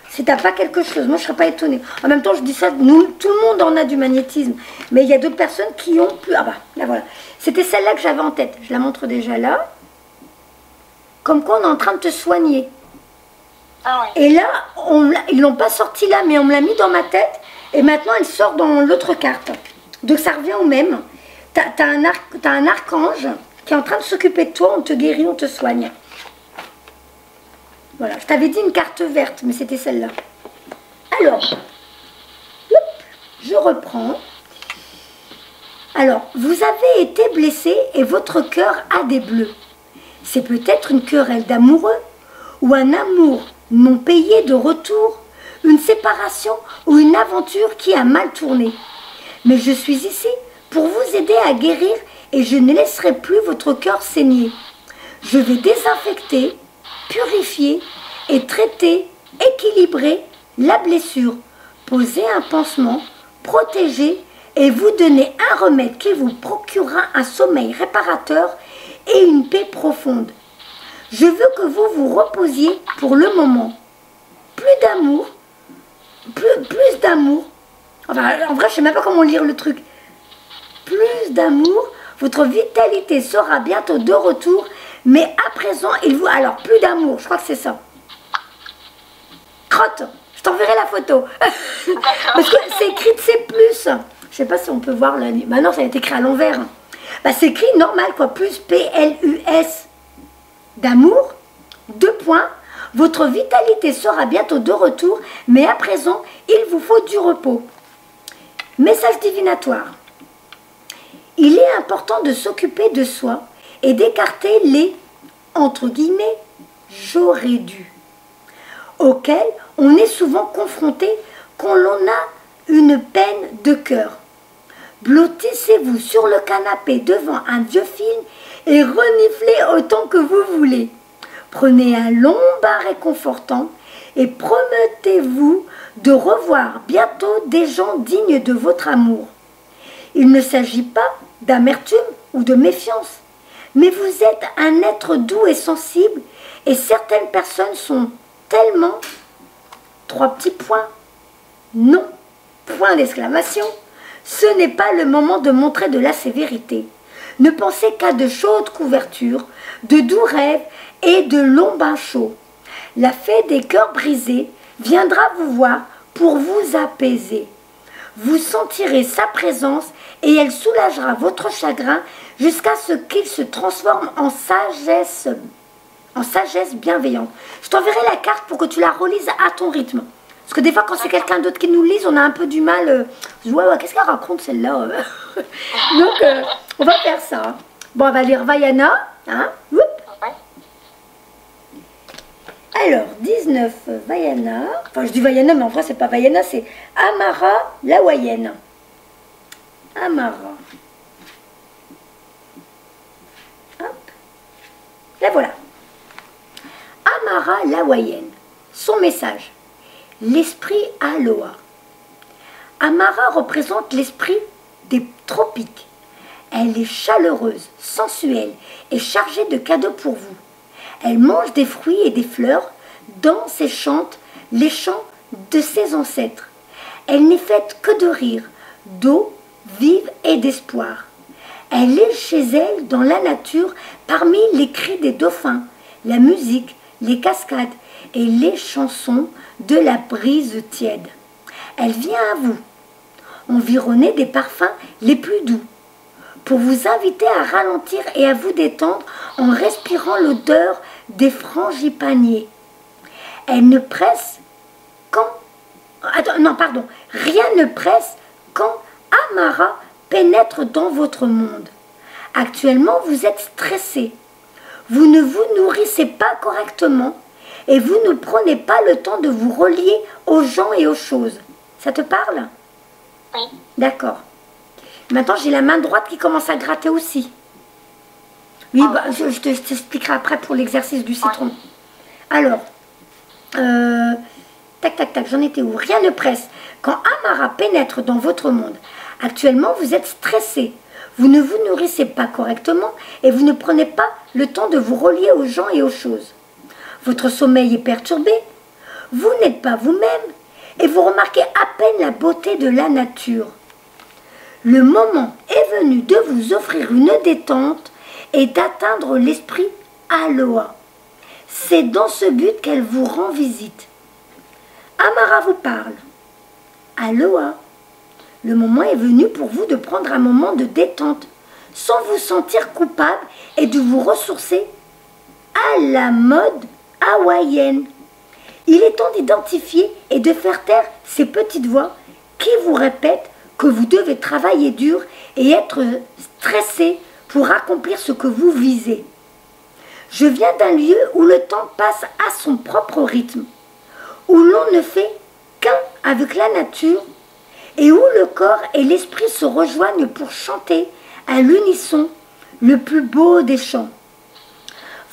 si tu n'as pas quelque chose, moi, je ne serais pas étonnée. En même temps, je dis ça, nous, tout le monde en a du magnétisme. Mais il y a d'autres personnes qui ont plus... Ah bah, là, voilà. C'était celle-là que j'avais en tête. Je la montre déjà là. Comme quoi, on est en train de te soigner. Ah oui. Et là, ils ne l'ont pas sorti là, mais on me l'a mis dans ma tête. Et maintenant, elle sort dans l'autre carte. Donc, ça revient au même. Tu as un archange qui est en train de s'occuper de toi. On te guérit, on te soigne. Voilà. Je t'avais dit une carte verte, mais c'était celle-là. Alors, hop, je reprends. Alors, vous avez été blessé et votre cœur a des bleus. C'est peut-être une querelle d'amoureux ou un amour non payé de retour, une séparation ou une aventure qui a mal tourné. Mais je suis ici pour vous aider à guérir et je ne laisserai plus votre cœur saigner. Je vais désinfecter, purifier et traiter, équilibrer la blessure, poser un pansement, protéger et vous donner un remède qui vous procurera un sommeil réparateur et une paix profonde. Je veux que vous vous reposiez pour le moment. Plus d'amour, plus d'amour. Enfin, en vrai, je ne sais même pas comment lire le truc. Plus d'amour, votre vitalité sera bientôt de retour, mais à présent, il vous... Alors, plus d'amour, je crois que c'est ça. Crotte, je t'enverrai la photo. Parce que c'est écrit C+. Je ne sais pas si on peut voir là. Bah non, ça a été écrit à l'envers. Bah, c'est écrit normal, quoi. Plus PLUS d'amour, 2 points. Votre vitalité sera bientôt de retour, mais à présent, il vous faut du repos. Message divinatoire. Il est important de s'occuper de soi et d'écarter les, entre guillemets, j'aurais dû, auxquels on est souvent confronté quand l'on a une peine de cœur. Blottissez-vous sur le canapé devant un vieux film et reniflez autant que vous voulez. Prenez un long bain réconfortant et promettez-vous de revoir bientôt des gens dignes de votre amour. Il ne s'agit pas d'amertume ou de méfiance, mais vous êtes un être doux et sensible et certaines personnes sont tellement... 3 petits points. Non, point d'exclamation. Ce n'est pas le moment de montrer de la sévérité. Ne pensez qu'à de chaudes couvertures, de doux rêves et de longs bains chauds. La fée des cœurs brisés viendra vous voir pour vous apaiser. Vous sentirez sa présence et elle soulagera votre chagrin jusqu'à ce qu'il se transforme en sagesse bienveillante. Je t'enverrai la carte pour que tu la relises à ton rythme. Parce que des fois, quand c'est quelqu'un d'autre qui nous lise, on a un peu du mal. Ouais, qu'est-ce qu'elle raconte celle-là Donc, on va faire ça. Hein. Bon, on va lire Vaiana. Hein. Alors, 19, Vaiana. Enfin, je dis Vaiana, mais en vrai, c'est pas Vaiana, c'est Amara l'Hawaïenne. Amara. Hop. La voilà. Amara l'Hawaïenne. Son message. L'esprit Aloha. Amara représente l'esprit des tropiques. Elle est chaleureuse, sensuelle et chargée de cadeaux pour vous. Elle mange des fruits et des fleurs, danse et chante les chants de ses ancêtres. Elle n'est faite que de rire, d'eau vive et d'espoir. Elle est chez elle dans la nature parmi les cris des dauphins, la musique, les cascades et les chansons de la brise tiède. Elle vient à vous, environnée des parfums les plus doux, pour vous inviter à ralentir et à vous détendre en respirant l'odeur des frangipaniers. Elle ne presse quand... Rien ne presse quand Amara pénètre dans votre monde. Actuellement, vous êtes stressé. Vous ne vous nourrissez pas correctement et vous ne prenez pas le temps de vous relier aux gens et aux choses. Ça te parle? Oui. D'accord. Maintenant, j'ai la main droite qui commence à gratter aussi. Oui, je t'expliquerai après pour l'exercice du citron. Ouais. Alors, tac, j'en étais où? Rien ne presse. Quand Amara pénètre dans votre monde, actuellement, vous êtes stressé. Vous ne vous nourrissez pas correctement et vous ne prenez pas le temps de vous relier aux gens et aux choses. Votre sommeil est perturbé. Vous n'êtes pas vous-même et vous remarquez à peine la beauté de la nature. Le moment est venu de vous offrir une détente et d'atteindre l'esprit Aloha. C'est dans ce but qu'elle vous rend visite. Amara vous parle. Aloha. Le moment est venu pour vous de prendre un moment de détente, sans vous sentir coupable et de vous ressourcer à la mode hawaïenne. Il est temps d'identifier et de faire taire ces petites voix qui vous répètent que vous devez travailler dur et être stressé pour accomplir ce que vous visez. Je viens d'un lieu où le temps passe à son propre rythme, où l'on ne fait qu'un avec la nature et où le corps et l'esprit se rejoignent pour chanter à l'unisson le plus beau des chants.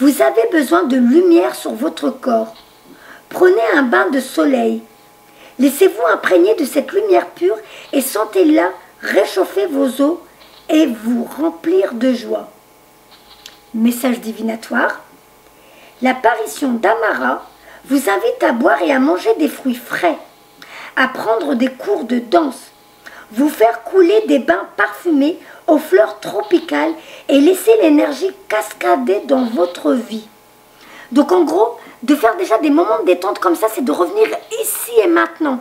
Vous avez besoin de lumière sur votre corps. Prenez un bain de soleil. Laissez-vous imprégner de cette lumière pure et sentez-la réchauffer vos os et vous remplir de joie. Message divinatoire. L'apparition d'Amara vous invite à boire et à manger des fruits frais, à prendre des cours de danse, vous faire couler des bains parfumés aux fleurs tropicales et laisser l'énergie cascader dans votre vie. Donc en gros, de faire déjà des moments de détente comme ça, c'est de revenir ici et maintenant,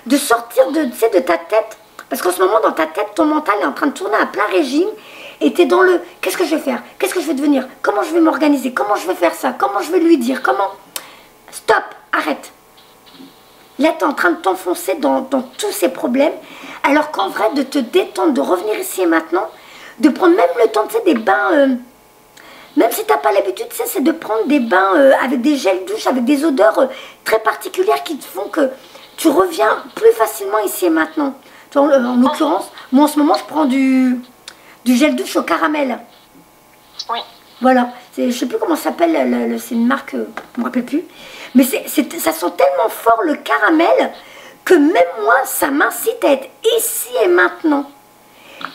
de sortir de ta tête, parce qu'en ce moment dans ta tête, ton mental est en train de tourner à plein régime et tu es dans le « qu'est-ce que je vais faire? Qu'est-ce que je vais devenir? Comment je vais m'organiser? Comment je vais faire ça? Comment je vais lui dire? Comment ?» Stop, arrête. Là, tu es en train de t'enfoncer dans tous ces problèmes, alors qu'en vrai, de te détendre, de revenir ici et maintenant, de prendre même le temps, tu sais, des bains, même si tu n'as pas l'habitude, tu sais, c'est de prendre des bains avec des gels douches, avec des odeurs très particulières qui te font que tu reviens plus facilement ici et maintenant. Tu vois, en l'occurrence, moi en ce moment, je prends du gel douche au caramel. Oui. Voilà, je ne sais plus comment ça s'appelle, c'est une marque, je ne me rappelle plus. Mais ça sent tellement fort le caramel que même moi, ça m'incite à être ici et maintenant.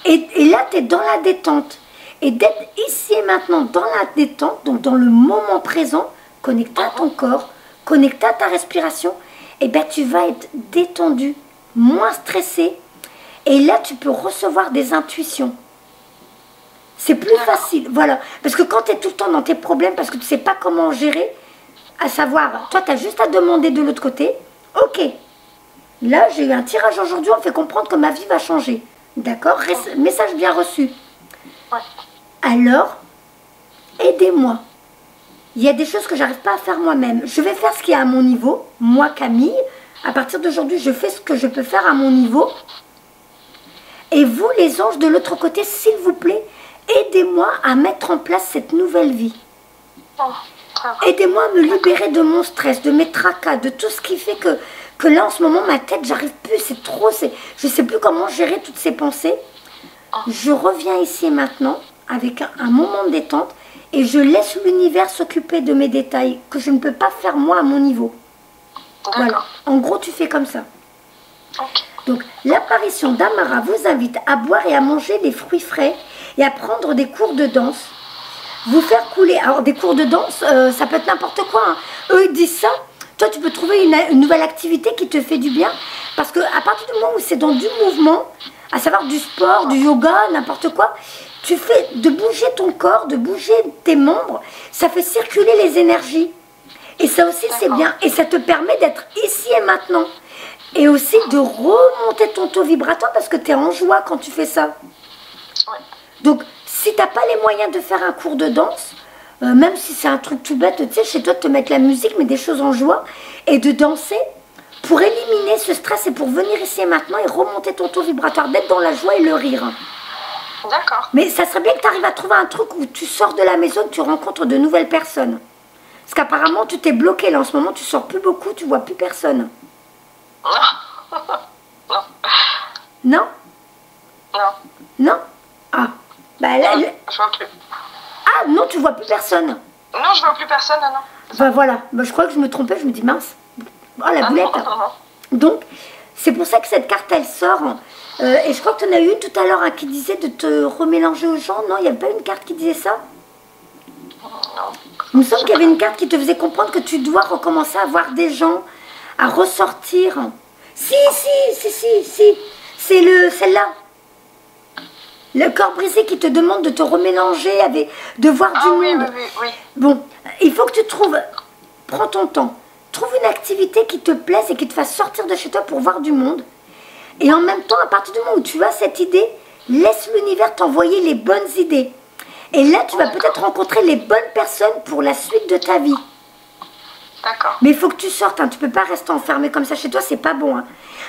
Et là, tu es dans la détente. Et d'être ici et maintenant dans la détente, donc dans le moment présent, connecté à ton corps, connecté à ta respiration, et bien tu vas être détendu, moins stressé. Et là, tu peux recevoir des intuitions. C'est plus facile, voilà. Parce que quand tu es tout le temps dans tes problèmes, parce que tu ne sais pas comment gérer, à savoir, toi, tu as juste à demander de l'autre côté, ok, là, j'ai eu un tirage aujourd'hui, on me fait comprendre que ma vie va changer. D'accord? Message bien reçu. Ouais. Alors, aidez-moi. Il y a des choses que j'arrive pas à faire moi-même. Je vais faire ce qui est à mon niveau. Moi, Camille, à partir d'aujourd'hui, je fais ce que je peux faire à mon niveau. Et vous, les anges de l'autre côté, s'il vous plaît, aidez-moi à mettre en place cette nouvelle vie. Aidez-moi à me libérer de mon stress, de mes tracas, de tout ce qui fait que là, en ce moment, ma tête, j'arrive plus, c'est trop, je sais plus comment gérer toutes ces pensées. Je reviens ici et maintenant, avec un moment de détente, et je laisse l'univers s'occuper de mes détails, que je ne peux pas faire moi à mon niveau. Voilà. En gros, tu fais comme ça. Okay. Donc, l'apparition d'Amara vous invite à boire et à manger des fruits frais et à prendre des cours de danse. Vous faire couler. Alors, des cours de danse, ça peut être n'importe quoi. Hein. Eux, ils disent ça. Toi, tu peux trouver une nouvelle activité qui te fait du bien. Parce qu'à partir du moment où c'est dans du mouvement, à savoir du sport, du yoga, n'importe quoi, tu fais de bouger ton corps, de bouger tes membres, ça fait circuler les énergies. Et ça aussi, c'est bien. Et ça te permet d'être ici et maintenant. Et aussi de remonter ton taux vibratoire parce que tu es en joie quand tu fais ça. Ouais. Donc, si tu n'as pas les moyens de faire un cours de danse, même si c'est un truc tout bête, tu sais, chez toi, de te mettre la musique, mais des choses en joie, et de danser pour éliminer ce stress et pour venir ici et maintenant et remonter ton taux vibratoire, d'être dans la joie et le rire. D'accord. Mais ça serait bien que tu arrives à trouver un truc où tu sors de la maison, que tu rencontres de nouvelles personnes. Parce qu'apparemment, tu t'es bloqué là en ce moment, tu sors plus beaucoup, tu vois plus personne. Non. Non? Non. Non? Ah. Bah là, Non, je vois plus. Ah non, tu vois plus personne. Non, je vois plus personne, non. Bah voilà, bah, je crois que je me trompais, je me dis mince. Oh la boulette. Donc, c'est pour ça que cette carte elle sort. Et je crois que tu en as eu une tout à l'heure hein, qui disait de te remélanger aux gens. Non, il n'y avait pas une carte qui disait ça? Non. Il me semble qu'il y avait une carte qui te faisait comprendre que tu dois recommencer à voir des gens, à ressortir. Si. C'est celle-là. Le corps brisé qui te demande de te remélanger, de voir du monde. Oui. Bon, il faut que tu trouves, prends ton temps, trouve une activité qui te plaise et qui te fasse sortir de chez toi pour voir du monde. Et en même temps, à partir du moment où tu as cette idée, laisse l'univers t'envoyer les bonnes idées. Et là, tu vas peut-être rencontrer les bonnes personnes pour la suite de ta vie. D'accord. Mais il faut que tu sortes, hein. Tu ne peux pas rester enfermé comme ça chez toi, c'est pas bon. Hein.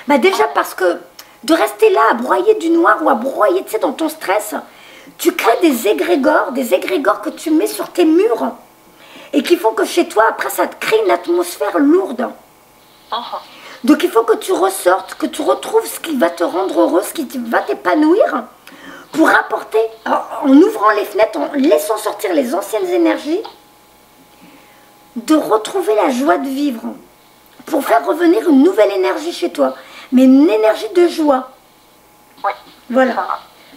Bah déjà parce que de rester là à broyer du noir ou à broyer, tu sais, dans ton stress, tu crées des égrégores que tu mets sur tes murs et qui font que chez toi, après, ça te crée une atmosphère lourde. Donc il faut que tu ressortes, que tu retrouves ce qui va te rendre heureux, ce qui va t'épanouir pour apporter, en ouvrant les fenêtres, en laissant sortir les anciennes énergies, de retrouver la joie de vivre pour faire revenir une nouvelle énergie chez toi, mais une énergie de joie. Oui. Voilà.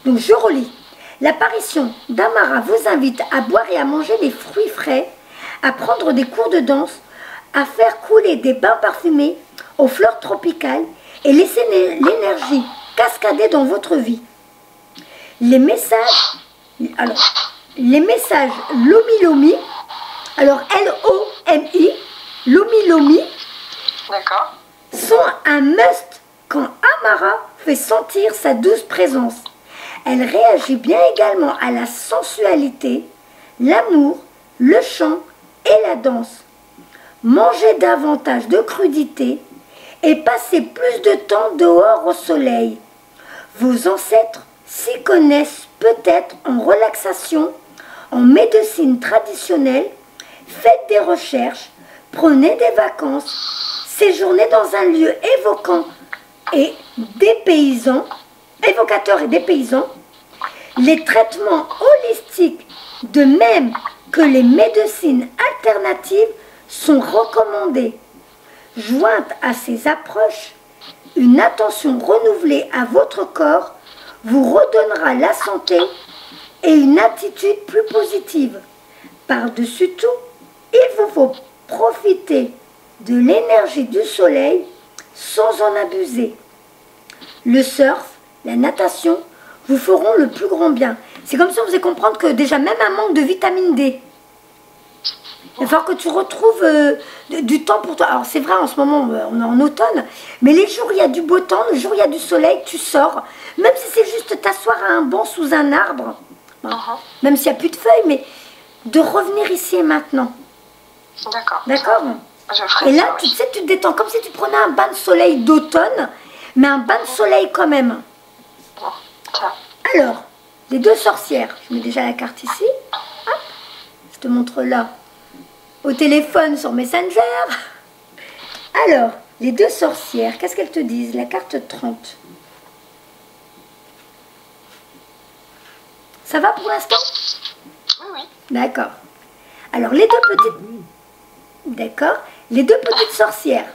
Donc je relis. L'apparition d'Amara vous invite à boire et à manger des fruits frais, à prendre des cours de danse, à faire couler des bains parfumés aux fleurs tropicales et laisser l'énergie cascader dans votre vie. Les messages Lomi Lomi, alors L-O-M-I, Lomi Lomi, d'accord, sont un must quand Amara fait sentir sa douce présence. Elle réagit bien également à la sensualité, l'amour, le chant et la danse. Mangez davantage de crudités et passez plus de temps dehors au soleil. Vos ancêtres s'y connaissent peut-être en relaxation, en médecine traditionnelle. Faites des recherches, prenez des vacances, séjournez dans un lieu évocateur et dépaysant. Les traitements holistiques, de même que les médecines alternatives, sont recommandés. Jointe à ces approches, une attention renouvelée à votre corps vous redonnera la santé et une attitude plus positive. Par-dessus tout, il vous faut profiter de l'énergie du soleil sans en abuser. Le surf, la natation vous feront le plus grand bien. C'est comme si on faisait comprendre que déjà même un manque de vitamine D. Il va falloir que tu retrouves du temps pour toi. Alors c'est vrai, en ce moment, on est en automne, mais les jours où il y a du beau temps, les jours où il y a du soleil, tu sors. Même si c'est juste t'asseoir à un banc sous un arbre, même s'il n'y a plus de feuilles, mais de revenir ici et maintenant. D'accord. D'accord. Et là, tu sais, tu te détends, comme si tu prenais un bain de soleil d'automne, mais un bain de soleil quand même. Alors, les deux sorcières, je mets déjà la carte ici. Hop. Je te montre là, au téléphone, sur Messenger. Alors, les deux sorcières, qu'est-ce qu'elles te disent? La carte 30. Ça va pour l'instant? Oui. D'accord. Alors, les deux petites... D'accord. Les deux petites sorcières.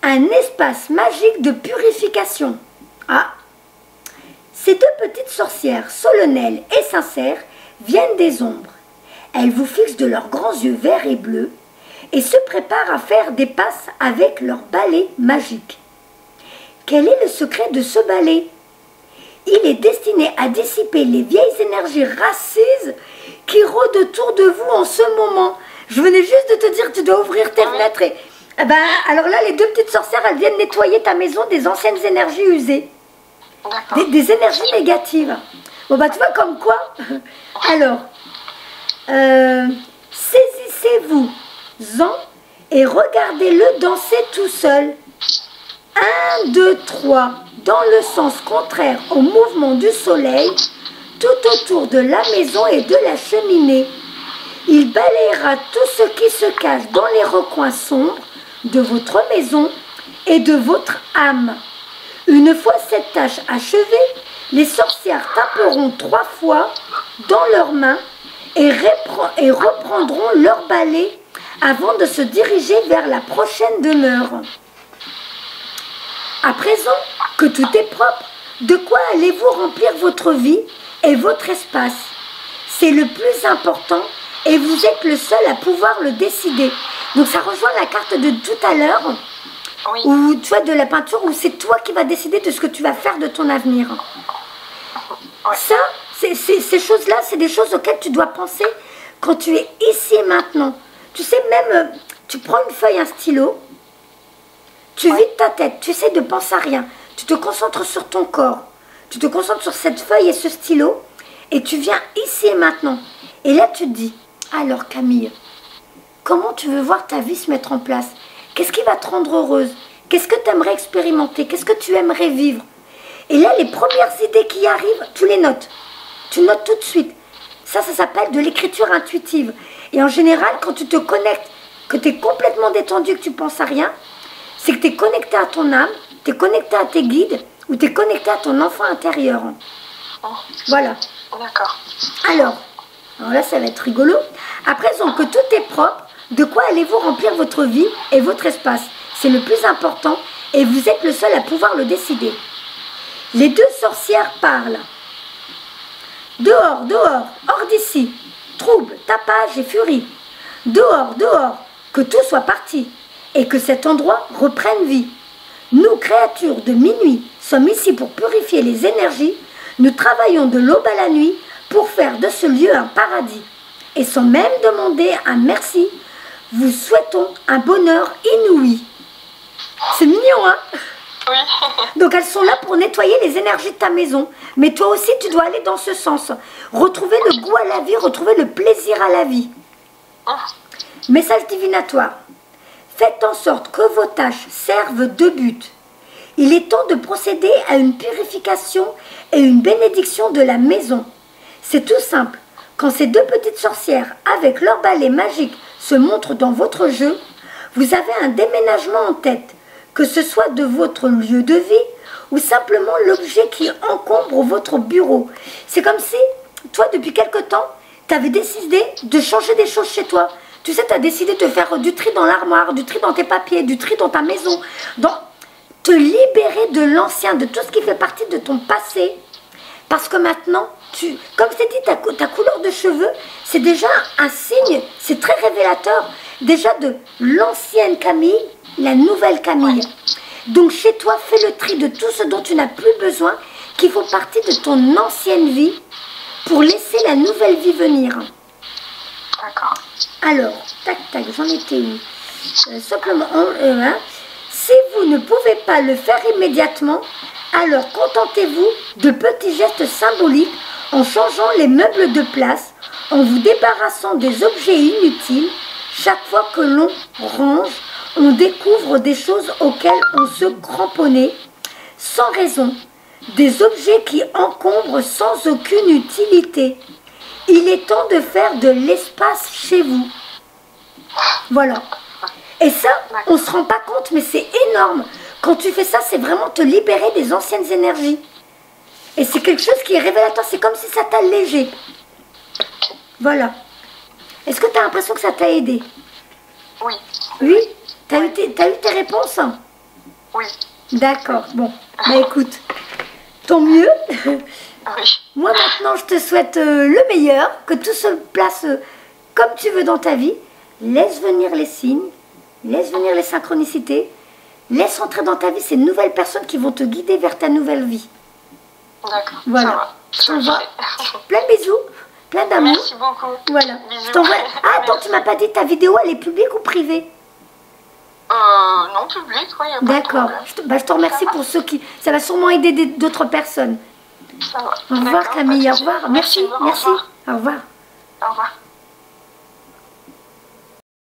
Un espace magique de purification. Ah. Ces deux petites sorcières, solennelles et sincères, viennent des ombres. Elles vous fixent de leurs grands yeux verts et bleus et se préparent à faire des passes avec leur balai magique. Quel est le secret de ce balai? Il est destiné à dissiper les vieilles énergies racistes qui rôdent autour de vous en ce moment. Je venais juste de te dire que tu dois ouvrir tes fenêtres. Et, alors là, les deux petites sorcières, elles viennent nettoyer ta maison des anciennes énergies usées. Des énergies négatives. Bon, bah tu vois comme quoi. Alors, saisissez-vous-en et regardez-le danser tout seul. 1, 2, 3, dans le sens contraire au mouvement du soleil, tout autour de la maison et de la cheminée. Il balayera tout ce qui se cache dans les recoins sombres de votre maison et de votre âme. Une fois cette tâche achevée, les sorcières taperont 3 fois dans leurs mains et reprendront leur balai avant de se diriger vers la prochaine demeure. À présent que tout est propre, de quoi allez-vous remplir votre vie et votre espace? C'est le plus important et vous êtes le seul à pouvoir le décider. Donc ça rejoint la carte de tout à l'heure, où tu vois de la peinture, où c'est toi qui vas décider de ce que tu vas faire de ton avenir. Ça, ces choses-là, c'est des choses auxquelles tu dois penser quand tu es ici et maintenant. Tu sais, même, tu prends une feuille, un stylo, tu vides ta tête, tu essaies de penser à rien. Tu te concentres sur ton corps, tu te concentres sur cette feuille et ce stylo, et tu viens ici et maintenant. Et là, tu te dis, alors Camille, comment tu veux voir ta vie se mettre en place? Qu'est-ce qui va te rendre heureuse? Qu'est-ce que tu aimerais expérimenter? Qu'est-ce que tu aimerais vivre? Et là, les premières idées qui arrivent, tu les notes. Tu notes tout de suite. Ça s'appelle de l'écriture intuitive. Et en général, quand tu te connectes, que tu es complètement détendu, que tu penses à rien, c'est que tu es connecté à ton âme, tu es connecté à tes guides, ou tu es connecté à ton enfant intérieur. Voilà. D'accord. Alors là, ça va être rigolo. À présent que tout est propre, de quoi allez-vous remplir votre vie et votre espace? C'est le plus important et vous êtes le seul à pouvoir le décider. Les deux sorcières parlent. Dehors, dehors, hors d'ici. Trouble, tapage et furie. Dehors, dehors, que tout soit parti et que cet endroit reprenne vie. Nous, créatures de minuit, sommes ici pour purifier les énergies. Nous travaillons de l'aube à la nuit pour faire de ce lieu un paradis. Et sans même demander un merci, vous souhaitons un bonheur inouï. C'est mignon, hein? Oui. Donc elles sont là pour nettoyer les énergies de ta maison. Mais toi aussi, tu dois aller dans ce sens. Retrouver le goût à la vie, retrouver le plaisir à la vie. Message divinatoire. Faites en sorte que vos tâches servent de but. Il est temps de procéder à une purification et une bénédiction de la maison. C'est tout simple. Quand ces deux petites sorcières, avec leur balai magique, se montrent dans votre jeu, vous avez un déménagement en tête, que ce soit de votre lieu de vie ou simplement l'objet qui encombre votre bureau. C'est comme si, toi, depuis quelque temps, tu avais décidé de changer des choses chez toi. Tu sais, tu as décidé de faire du tri dans l'armoire, du tri dans tes papiers, du tri dans ta maison, te libérer de l'ancien, de tout ce qui fait partie de ton passé. Parce que maintenant, comme je t'ai dit, ta couleur de cheveux, c'est déjà un signe, c'est très révélateur, déjà de l'ancienne Camille, la nouvelle Camille. Donc chez toi, fais le tri de tout ce dont tu n'as plus besoin, qui font partie de ton ancienne vie, pour laisser la nouvelle vie venir. D'accord. Alors, tac, tac, j'en étais où simplement, hein, si vous ne pouvez pas le faire immédiatement, alors contentez-vous de petits gestes symboliques en changeant les meubles de place, en vous débarrassant des objets inutiles. Chaque fois que l'on range, on découvre des choses auxquelles on se cramponnait sans raison, des objets qui encombrent sans aucune utilité. Il est temps de faire de l'espace chez vous. Voilà. Et ça, on ne se rend pas compte, mais c'est énorme. Quand tu fais ça, c'est vraiment te libérer des anciennes énergies. Et c'est quelque chose qui est révélateur. C'est comme si ça t'allégeait. Voilà. Est-ce que tu as l'impression que ça t'a aidé? Oui. Oui? T'as eu tes réponses? Oui. D'accord. Bon. Bah écoute, tant mieux. Oui. Moi maintenant, je te souhaite le meilleur. Que tout se place comme tu veux dans ta vie. Laisse venir les signes. Laisse venir les synchronicités. Laisse entrer dans ta vie ces nouvelles personnes qui vont te guider vers ta nouvelle vie. D'accord. Voilà. Je t'envoie plein de bisous, plein d'amour. Merci beaucoup. Voilà. Bisous. Ah, attends, tu m'as pas dit ta vidéo, elle est publique ou privée? Non, public, oui, il n'y a pas de D'accord. problème. Je te remercie pour ceux qui... Ça va sûrement aider d'autres personnes. Ça va. Au revoir D'accord, Camille, pas au de souci. revoir. Merci, Au merci. revoir. Au revoir. Au revoir.